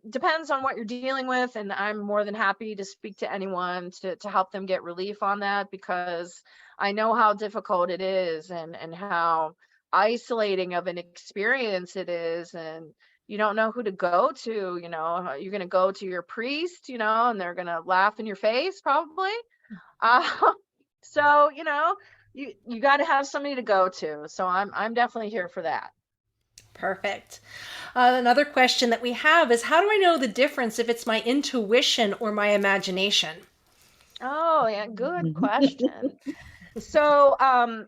depends on what you're dealing with. And I'm more than happy to speak to anyone to help them get relief on that, because I know how difficult it is and how isolating of an experience it is. And you don't know who to go to. You're going to go to your priest, and they're going to laugh in your face probably. So you got to have somebody to go to. So I'm definitely here for that.
Perfect. Another question that we have is, how do I know the difference if it's my intuition or my imagination?
Oh, yeah, good question. So,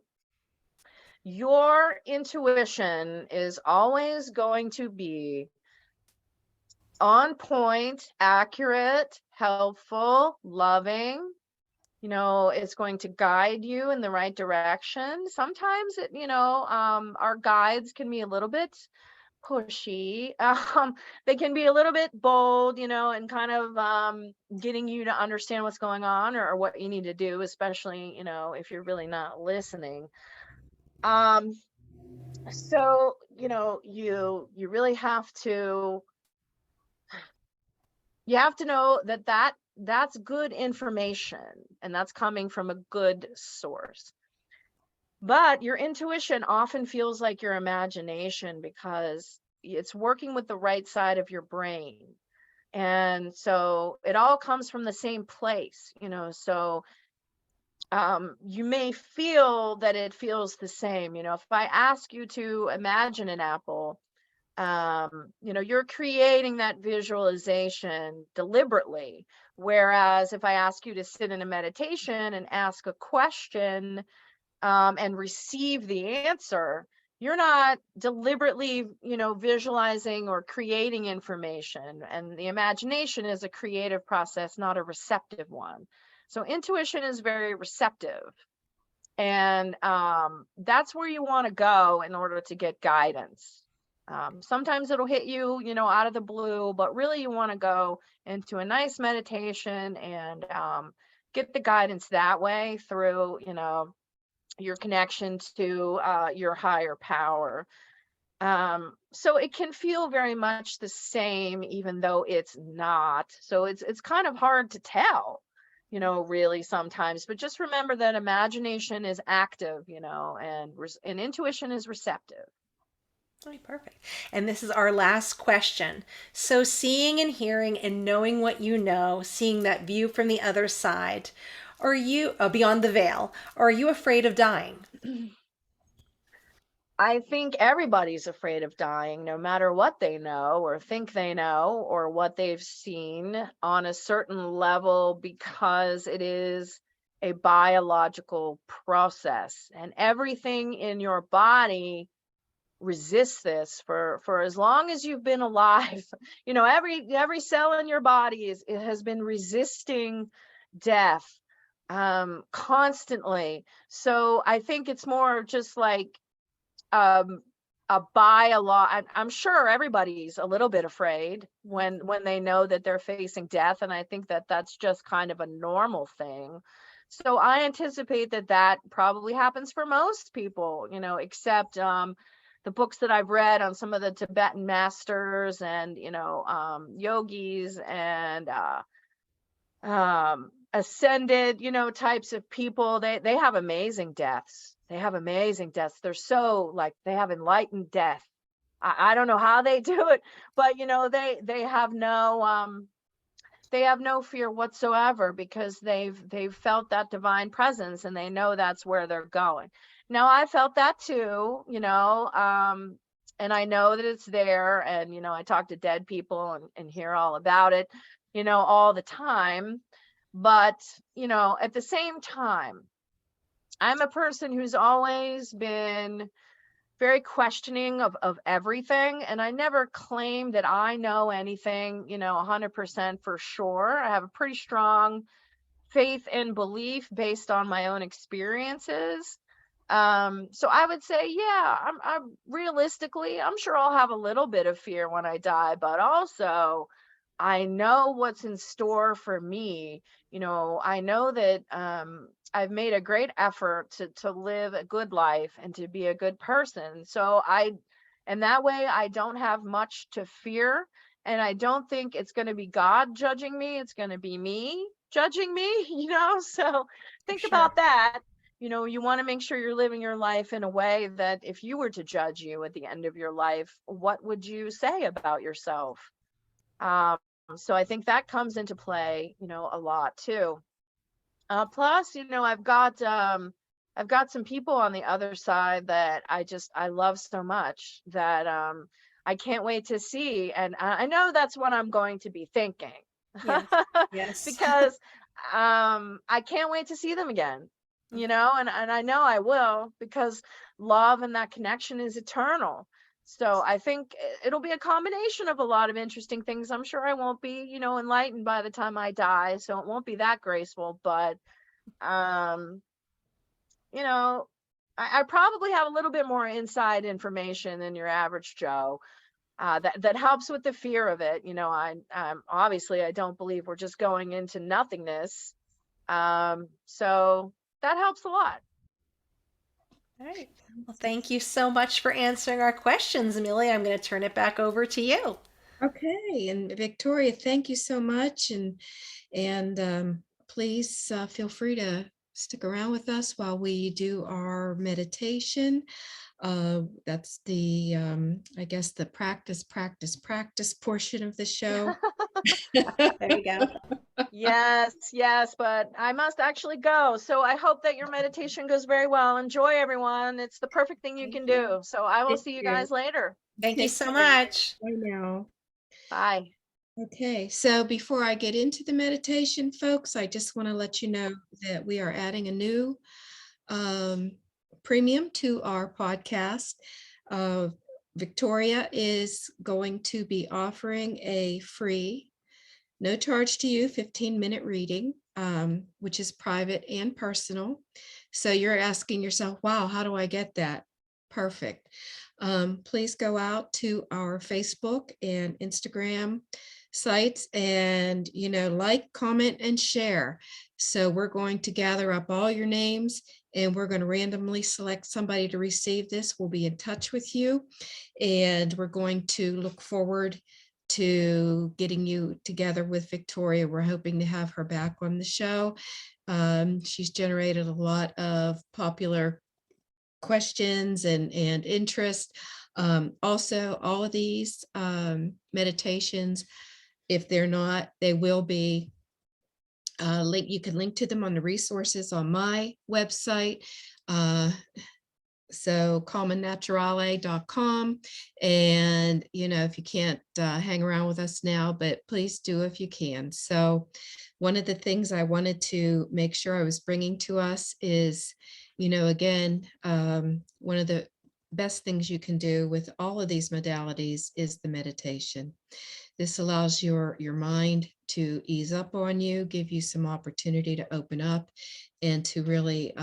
your intuition is always going to be on point, accurate, helpful, loving. It's going to guide you in the right direction. Sometimes our guides can be a little bit pushy. They can be a little bit bold, and kind of getting you to understand what's going on, or what you need to do, especially, if you're really not listening. So, you really have to know that's good information, and that's coming from a good source. But your intuition often feels like your imagination, because it's working with the right side of your brain. And so it all comes from the same place, so you may feel that it feels the same. If I ask you to imagine an apple, you're creating that visualization deliberately. Whereas if I ask you to sit in a meditation and ask a question, and receive the answer, you're not deliberately, visualizing or creating information. And the imagination is a creative process, not a receptive one. So intuition is very receptive. And that's where you want to go in order to get guidance. Sometimes it'll hit you, out of the blue, but really you want to go into a nice meditation and get the guidance that way through, your connection to your higher power. So it can feel very much the same, even though it's not. So it's kind of hard to tell, really sometimes. But just remember that imagination is active, and intuition is receptive.
Okay, perfect. And this is our last question. So, seeing and hearing and knowing what you know, seeing that view from the other side, are you beyond the veil? Or are you afraid of dying?
I think everybody's afraid of dying, no matter what they know or think they know or what they've seen on a certain level, because it is a biological process, and everything in your body resist this for as long as you've been alive. You know, every cell in your body it has been resisting death constantly. So I think it's more just like um by a law. I'm sure everybody's a little bit afraid when they know that they're facing death, and I think that that's just kind of a normal thing. So I anticipate that that probably happens for most people, you know, except the books that I've read on some of the Tibetan masters and, you know, yogis and ascended, you know, types of people. They have amazing deaths. They have amazing deaths. They're so like they have enlightened death. I don't know how they do it, but you know, they have no fear whatsoever because they've felt that divine presence and they know that's where they're going. Now I felt that too, you know, and I know that it's there, and you know, I talk to dead people and hear all about it, you know, all the time. But you know, at the same time, I'm a person who's always been very questioning of everything, and I never claim that I know anything, you know, 100% for sure. I have a pretty strong faith and belief based on my own experiences. So I would say, yeah, I'm realistically, I'm sure I'll have a little bit of fear when I die, but also I know what's in store for me. You know, I know that I've made a great effort to live a good life and to be a good person. So and that way I don't have much to fear. And I don't think it's going to be God judging me. It's going to be me judging me, you know? So think
Sure.
about that. You know, you want to make sure you're living your life in a way that if you were to judge you at the end of your life, what would you say about yourself? Um, so I think that comes into play, you know, a lot too. Plus, you know, I've got some people on the other side that I love so much that I can't wait to see. And I know that's what I'm going to be thinking.
Yes. Yes.
Because I can't wait to see them again. You know, and I know I will, because love and that connection is eternal. So I think it'll be a combination of a lot of interesting things. I'm sure I won't be, you know, enlightened by the time I die, so it won't be that graceful, but um, you know, I probably have a little bit more inside information than your average Joe. That helps with the fear of it. You know, obviously I don't believe we're just going into nothingness. So that helps a lot.
All right. Well, thank you so much for answering our questions, Amelia. I'm going to turn it back over to you.
Okay, and Victoria, thank you so much, and please feel free to stick around with us while we do our meditation. That's the I guess the practice portion of the show.
There you go.
Yes, yes, but I must actually go. So I hope that your meditation goes very well. Enjoy, everyone. It's the perfect thing you
Thank
can
you.
do. So I will
Thank
see you
you.
guys later.
Thank you
Take
so
care.
much.
Bye now.
Bye.
Okay, so before I get into the meditation, folks, I just want to let you know that we are adding a new um, premium to our podcast. Uh, Victoria is going to be offering a free, no charge to you, 15-minute reading, which is private and personal. So you're asking yourself, wow, how do I get that? Perfect. Please go out to our Facebook and Instagram sites and, you know, like, comment, and share. So we're going to gather up all your names and we're going to randomly select somebody to receive this. We'll be in touch with you, and we're going to look forward to getting you together with Victoria. We're hoping to have her back on the show. She's generated a lot of popular questions and interest. Also, all of these meditations, if they're not, they will be link. You can link to them on the resources on my website. So calmandnaturale.com. And, you know, if you can't hang around with us now, but please do if you can. So one of the things I wanted to make sure I was bringing to us is, you know, again, one of the best things you can do with all of these modalities is the meditation. This allows your mind to ease up on you, give you some opportunity to open up and to really,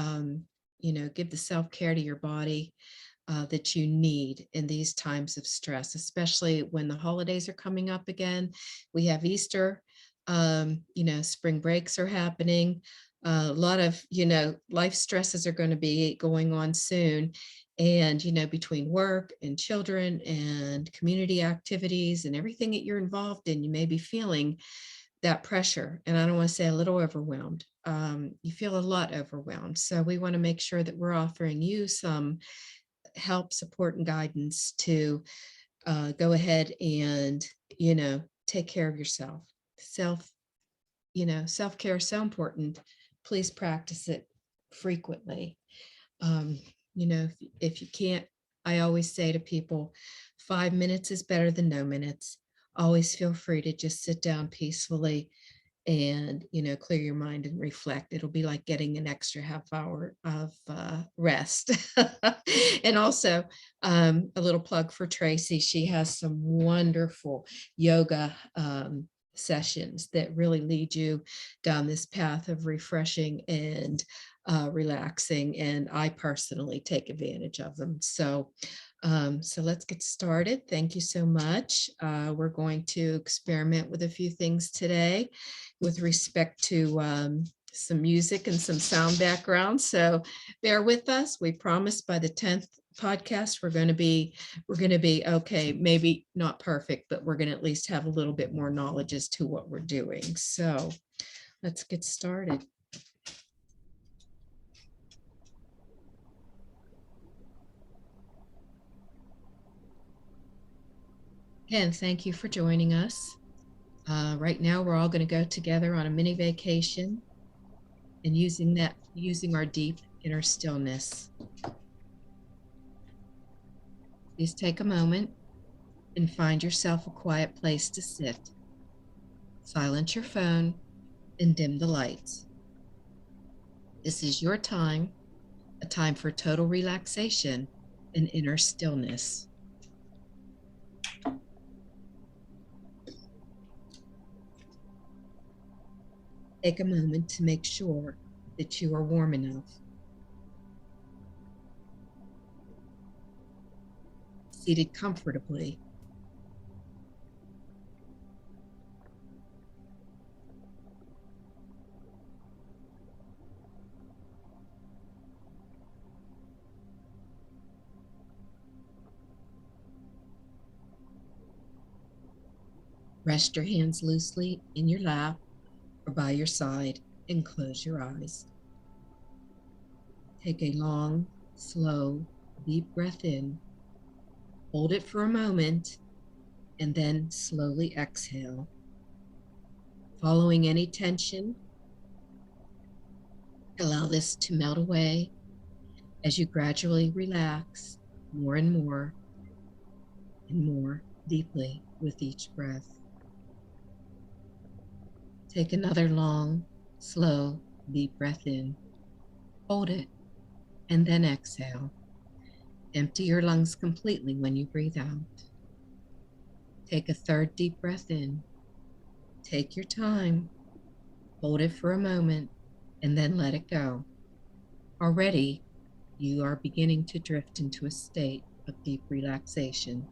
give the self-care to your body that you need in these times of stress, especially when the holidays are coming up again. We have Easter, spring breaks are happening. A lot of, life stresses are going to be going on soon. And, between work and children and community activities and everything that you're involved in, you may be feeling that pressure. And I don't want to say a little overwhelmed. You feel a lot overwhelmed. So we want to make sure that we're offering you some help, support, and guidance to go ahead and, take care of yourself. Self-care is so important. Please practice it frequently. If you can't, I always say to people, 5 minutes is better than no minutes. Always feel free to just sit down peacefully and, clear your mind and reflect. It'll be like getting an extra half hour of rest. And also, a little plug for Tracy. She has some wonderful yoga sessions that really lead you down this path of refreshing and relaxing. And I personally take advantage of them. So let's get started. Thank you so much. We're going to experiment with a few things today with respect to some music and some sound background. So bear with us. We promise by the 10th podcast, we're going to be okay, maybe not perfect, but we're going to at least have a little bit more knowledge as to what we're doing. So let's get started. Again, thank you for joining us. Right now, we're all going to go together on a mini vacation and using our deep inner stillness. Please take a moment and find yourself a quiet place to sit. Silence your phone and dim the lights. This is your time, a time for total relaxation and inner stillness. Take a moment to make sure that you are warm enough. Seated comfortably. Rest your hands loosely in your lap or by your side and close your eyes. Take a long, slow, deep breath in. Hold it for a moment and then slowly exhale. Following any tension, allow this to melt away as you gradually relax more and more and more deeply with each breath. Take another long, slow, deep breath in. Hold it, and then exhale. Empty your lungs completely when you breathe out. Take a third deep breath in. Take your time. Hold it for a moment, and then let it go. Already, you are beginning to drift into a state of deep relaxation.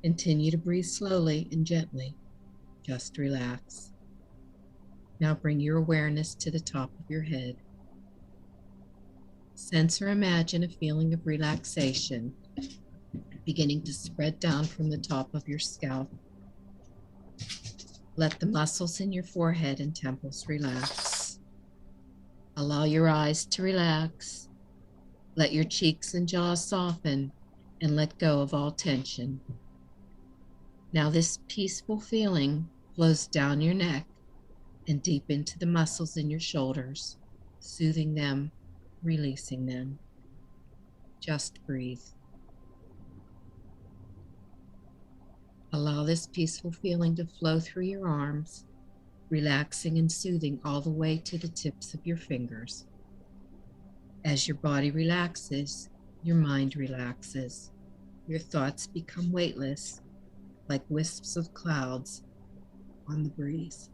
Continue to breathe slowly and gently. Just relax. Now bring your awareness to the top of your head. Sense or imagine a feeling of relaxation beginning to spread down from the top of your scalp. Let the muscles in your forehead and temples relax. Allow your eyes to relax. Let your cheeks and jaw soften and let go of all tension. Now this peaceful feeling flows down your neck and deep into the muscles in your shoulders, soothing them, releasing them. Just breathe. Allow this peaceful feeling to flow through your arms, relaxing and soothing all the way to the tips of your fingers. As your body relaxes, Your mind relaxes. Your thoughts become weightless, like wisps of clouds on the breeze.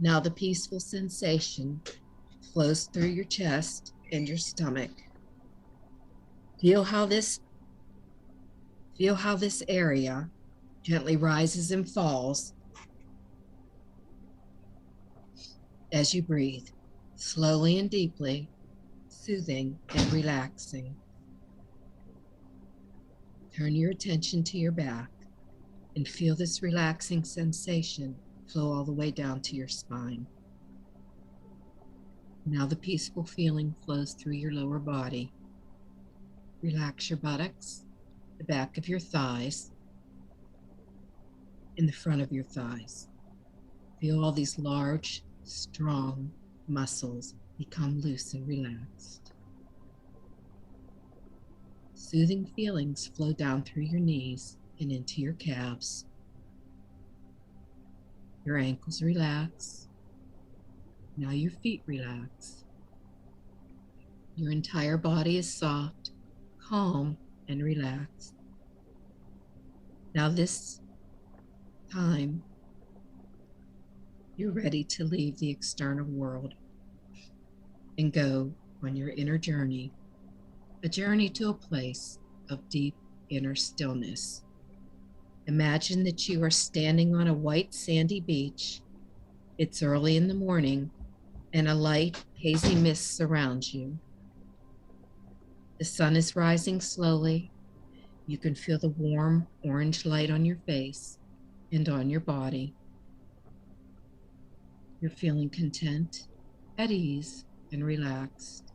Now the peaceful sensation flows through your chest and your stomach. Feel how this area gently rises and falls as you breathe, slowly and deeply, soothing and relaxing. Turn your attention to your back and feel this relaxing sensation flow all the way down to your spine. Now the peaceful feeling flows through your lower body. Relax your buttocks, the back of your thighs, and the front of your thighs. Feel all these large, strong muscles become loose and relaxed. Soothing feelings flow down through your knees and into your calves. Your ankles relax. Now your feet relax. Your entire body is soft, calm, and relaxed. Now this time, you're ready to leave the external world and go on your inner journey, a journey to a place of deep inner stillness. Imagine that you are standing on a white sandy beach. It's early in the morning and a light, hazy mist surrounds you. The sun is rising slowly. You can feel the warm orange light on your face and on your body. You're feeling content, at ease, and relaxed.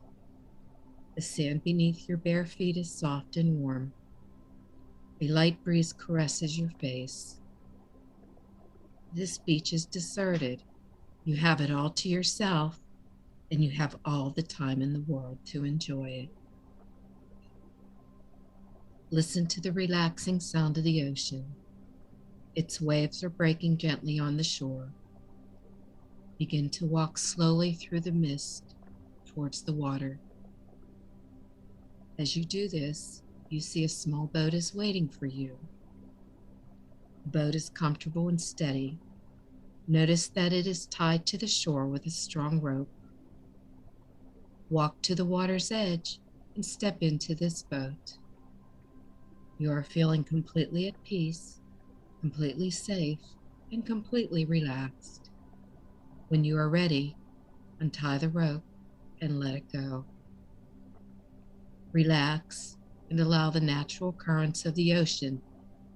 The sand beneath your bare feet is soft and warm. A light breeze caresses your face. This beach is deserted. You have it all to yourself, and you have all the time in the world to enjoy it. Listen to the relaxing sound of the ocean. Its waves are breaking gently on the shore. Begin to walk slowly through the mist towards the water. As you do this, you see a small boat is waiting for you. The boat is comfortable and steady. Notice that it is tied to the shore with a strong rope. Walk to the water's edge and step into this boat. You are feeling completely at peace, completely safe, and completely relaxed. When you are ready, untie the rope and let it go. Relax and allow the natural currents of the ocean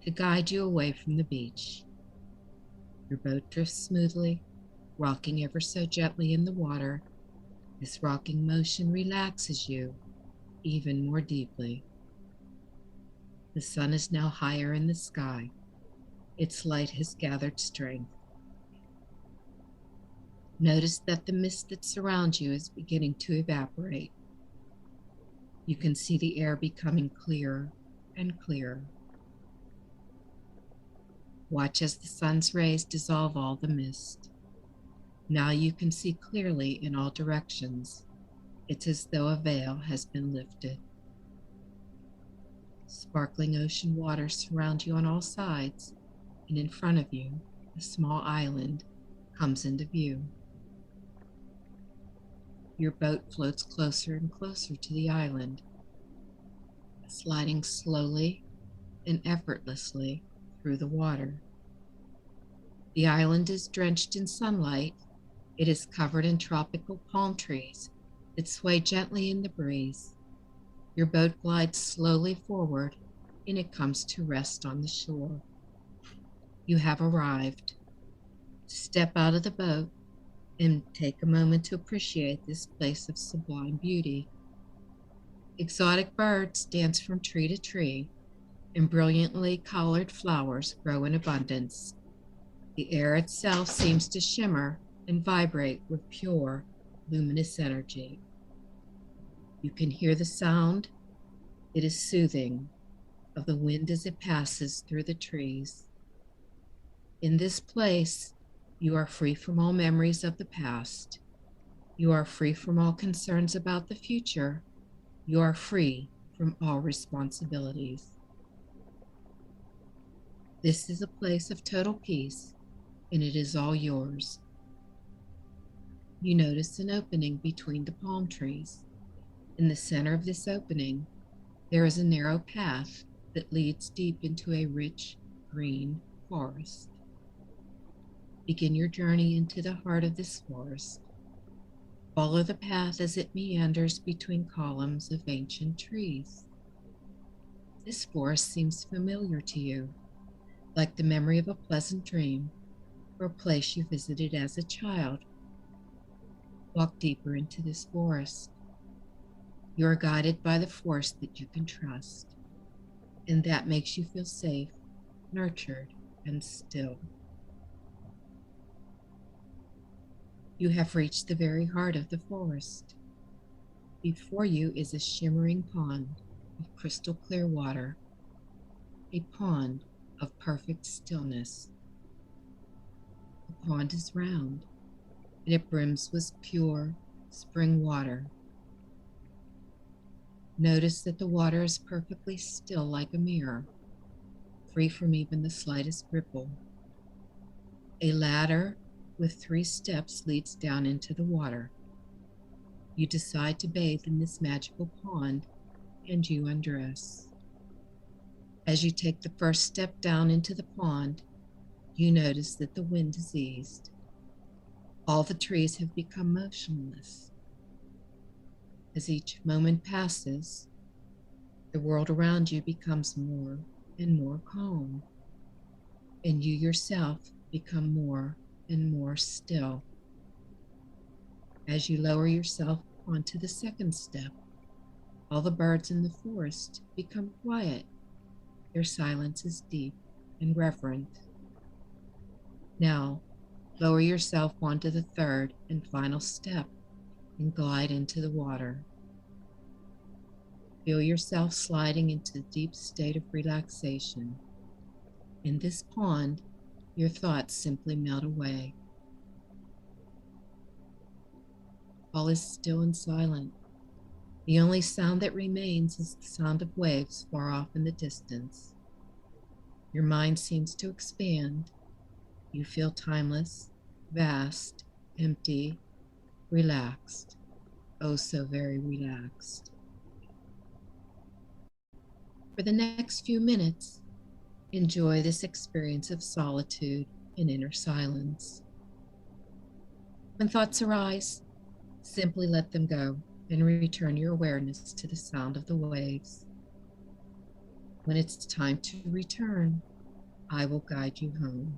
to guide you away from the beach. Your boat drifts smoothly, rocking ever so gently in the water. This rocking motion relaxes you even more deeply. The sun is now higher in the sky. Its light has gathered strength. Notice that the mist that surrounds you is beginning to evaporate. You can see the air becoming clearer and clearer. Watch as the sun's rays dissolve all the mist. Now you can see clearly in all directions. It's as though a veil has been lifted. Sparkling ocean waters surround you on all sides, and in front of you, a small island comes into view. Your boat floats closer and closer to the island, sliding slowly and effortlessly through the water. The island is drenched in sunlight. It is covered in tropical palm trees that sway gently in the breeze. Your boat glides slowly forward, and it comes to rest on the shore. You have arrived. Step out of the boat and take a moment to appreciate this place of sublime beauty. Exotic birds dance from tree to tree, and brilliantly colored flowers grow in abundance. The air itself seems to shimmer and vibrate with pure, luminous energy. You can hear the sound. It is soothing, of the wind as it passes through the trees. In this place, you are free from all memories of the past. You are free from all concerns about the future. You are free from all responsibilities. This is a place of total peace, and it is all yours. You notice an opening between the palm trees. In the center of this opening, there is a narrow path that leads deep into a rich green forest. Begin your journey into the heart of this forest. Follow the path as it meanders between columns of ancient trees. This forest seems familiar to you, like the memory of a pleasant dream or a place you visited as a child. Walk deeper into this forest. You are guided by the force that you can trust, and that makes you feel safe, nurtured, and still. You have reached the very heart of the forest. Before you is a shimmering pond of crystal clear water, a pond of perfect stillness. The pond is round, and it brims with pure spring water. Notice that the water is perfectly still like a mirror, free from even the slightest ripple. A ladder with 3 steps leads down into the water. You decide to bathe in this magical pond, and you undress. As you take the first step down into the pond, you notice that the wind has eased. All the trees have become motionless. As each moment passes, the world around you becomes more and more calm, and you yourself become more and more still. As you lower yourself onto the second step, all the birds in the forest become quiet. Their silence is deep and reverent. Now, lower yourself onto the third and final step and glide into the water. Feel yourself sliding into a deep state of relaxation. In this pond, your thoughts simply melt away. All is still and silent. The only sound that remains is the sound of waves far off in the distance. Your mind seems to expand. You feel timeless, vast, empty, relaxed. Oh, so very relaxed. For the next few minutes, enjoy this experience of solitude and inner silence. When thoughts arise, simply let them go and return your awareness to the sound of the waves. When it's time to return, I will guide you home.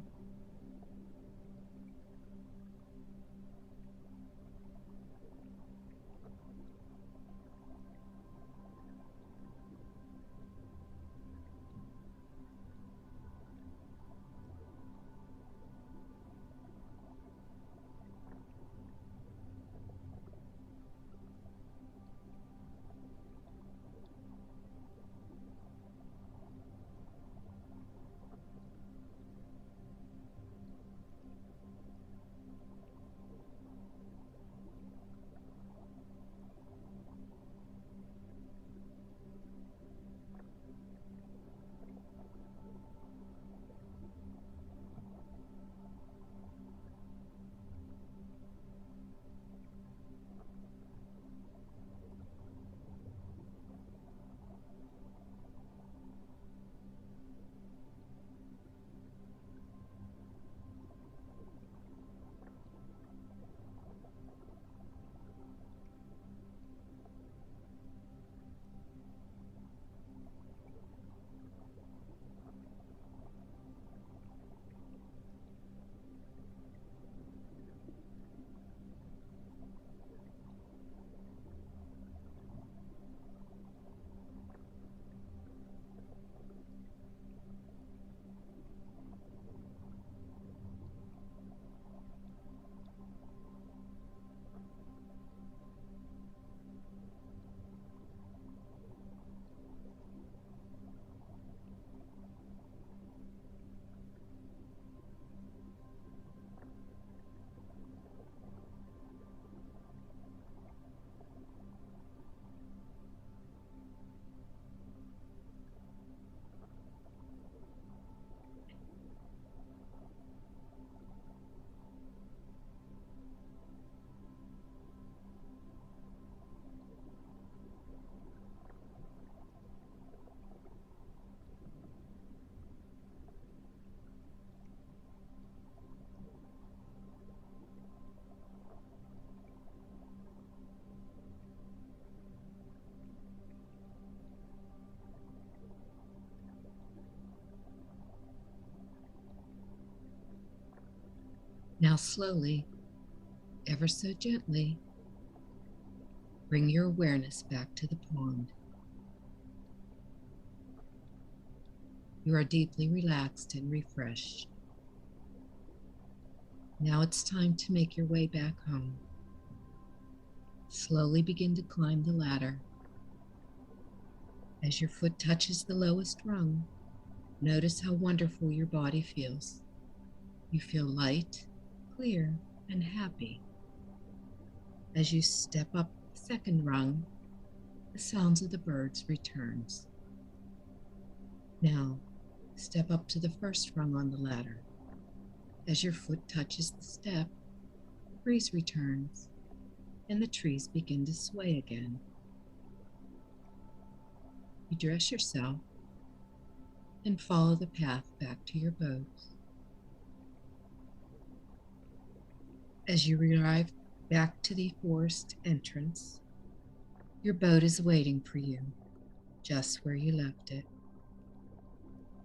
Now slowly, ever so gently, bring your awareness back to the pond. You are deeply relaxed and refreshed. Now it's time to make your way back home. Slowly begin to climb the ladder. As your foot touches the lowest rung, notice how wonderful your body feels. You feel light, clear, and happy. As you step up the second rung, the sounds of the birds returns. Now, step up to the first rung on the ladder. As your foot touches the step, the breeze returns, and the trees begin to sway again. You dress yourself and follow the path back to your boat. As you arrive back to the forest entrance, your boat is waiting for you, just where you left it.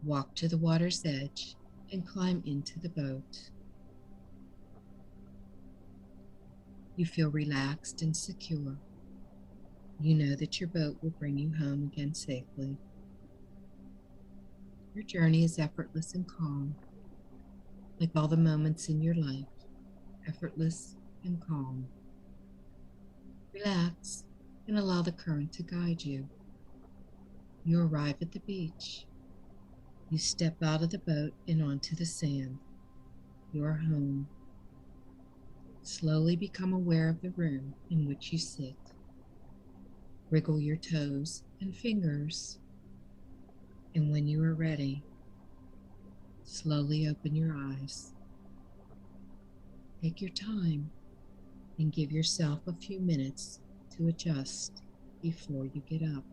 Walk to the water's edge and climb into the boat. You feel relaxed and secure. You know that your boat will bring you home again safely. Your journey is effortless and calm, like all the moments in your life, effortless and calm. Relax and allow the current to guide you. You arrive at the beach. You step out of the boat and onto the sand. You are home. Slowly become aware of the room in which you sit. Wriggle your toes and fingers. And when you are ready, slowly open your eyes. Take your time and give yourself a few minutes to adjust before you get up.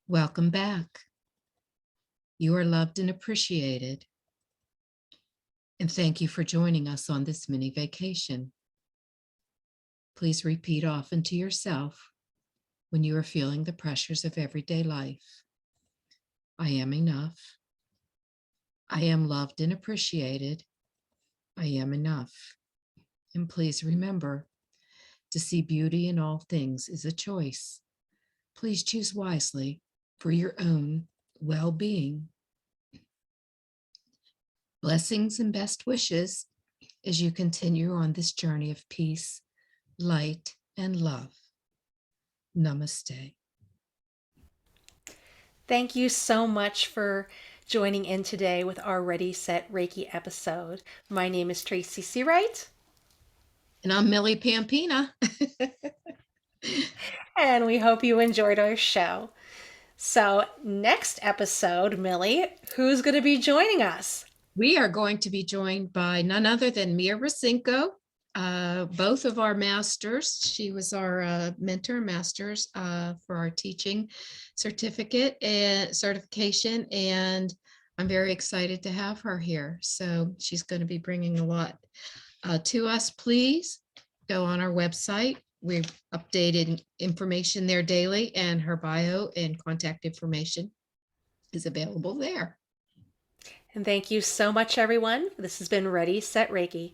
Welcome back. You are loved and appreciated. And thank you for joining us on this mini vacation. Please repeat often to yourself when you are feeling the pressures of everyday life. I am enough. I am loved and appreciated. I am enough. And please remember, to see beauty in all things is a choice. Please choose wisely for your own well-being. Blessings and best wishes as you continue on this journey of peace, light, and love. Namaste.
Thank you so much for joining in today with our Ready, Set, Reiki episode. My name is Tracy Searight.
And I'm Millie Pampina.
And we hope you enjoyed our show. So next episode, Millie, who's going to be joining us?
We are going to be joined by none other than Mia Racinko, both of our masters. She was our mentor masters for our teaching certificate and certification, and I'm very excited to have her here. So she's going to be bringing a lot to us. Please go on our website. We've updated information there daily, and her bio and contact information is available there.
And thank you so much, everyone. This has been Ready, Set, Reiki.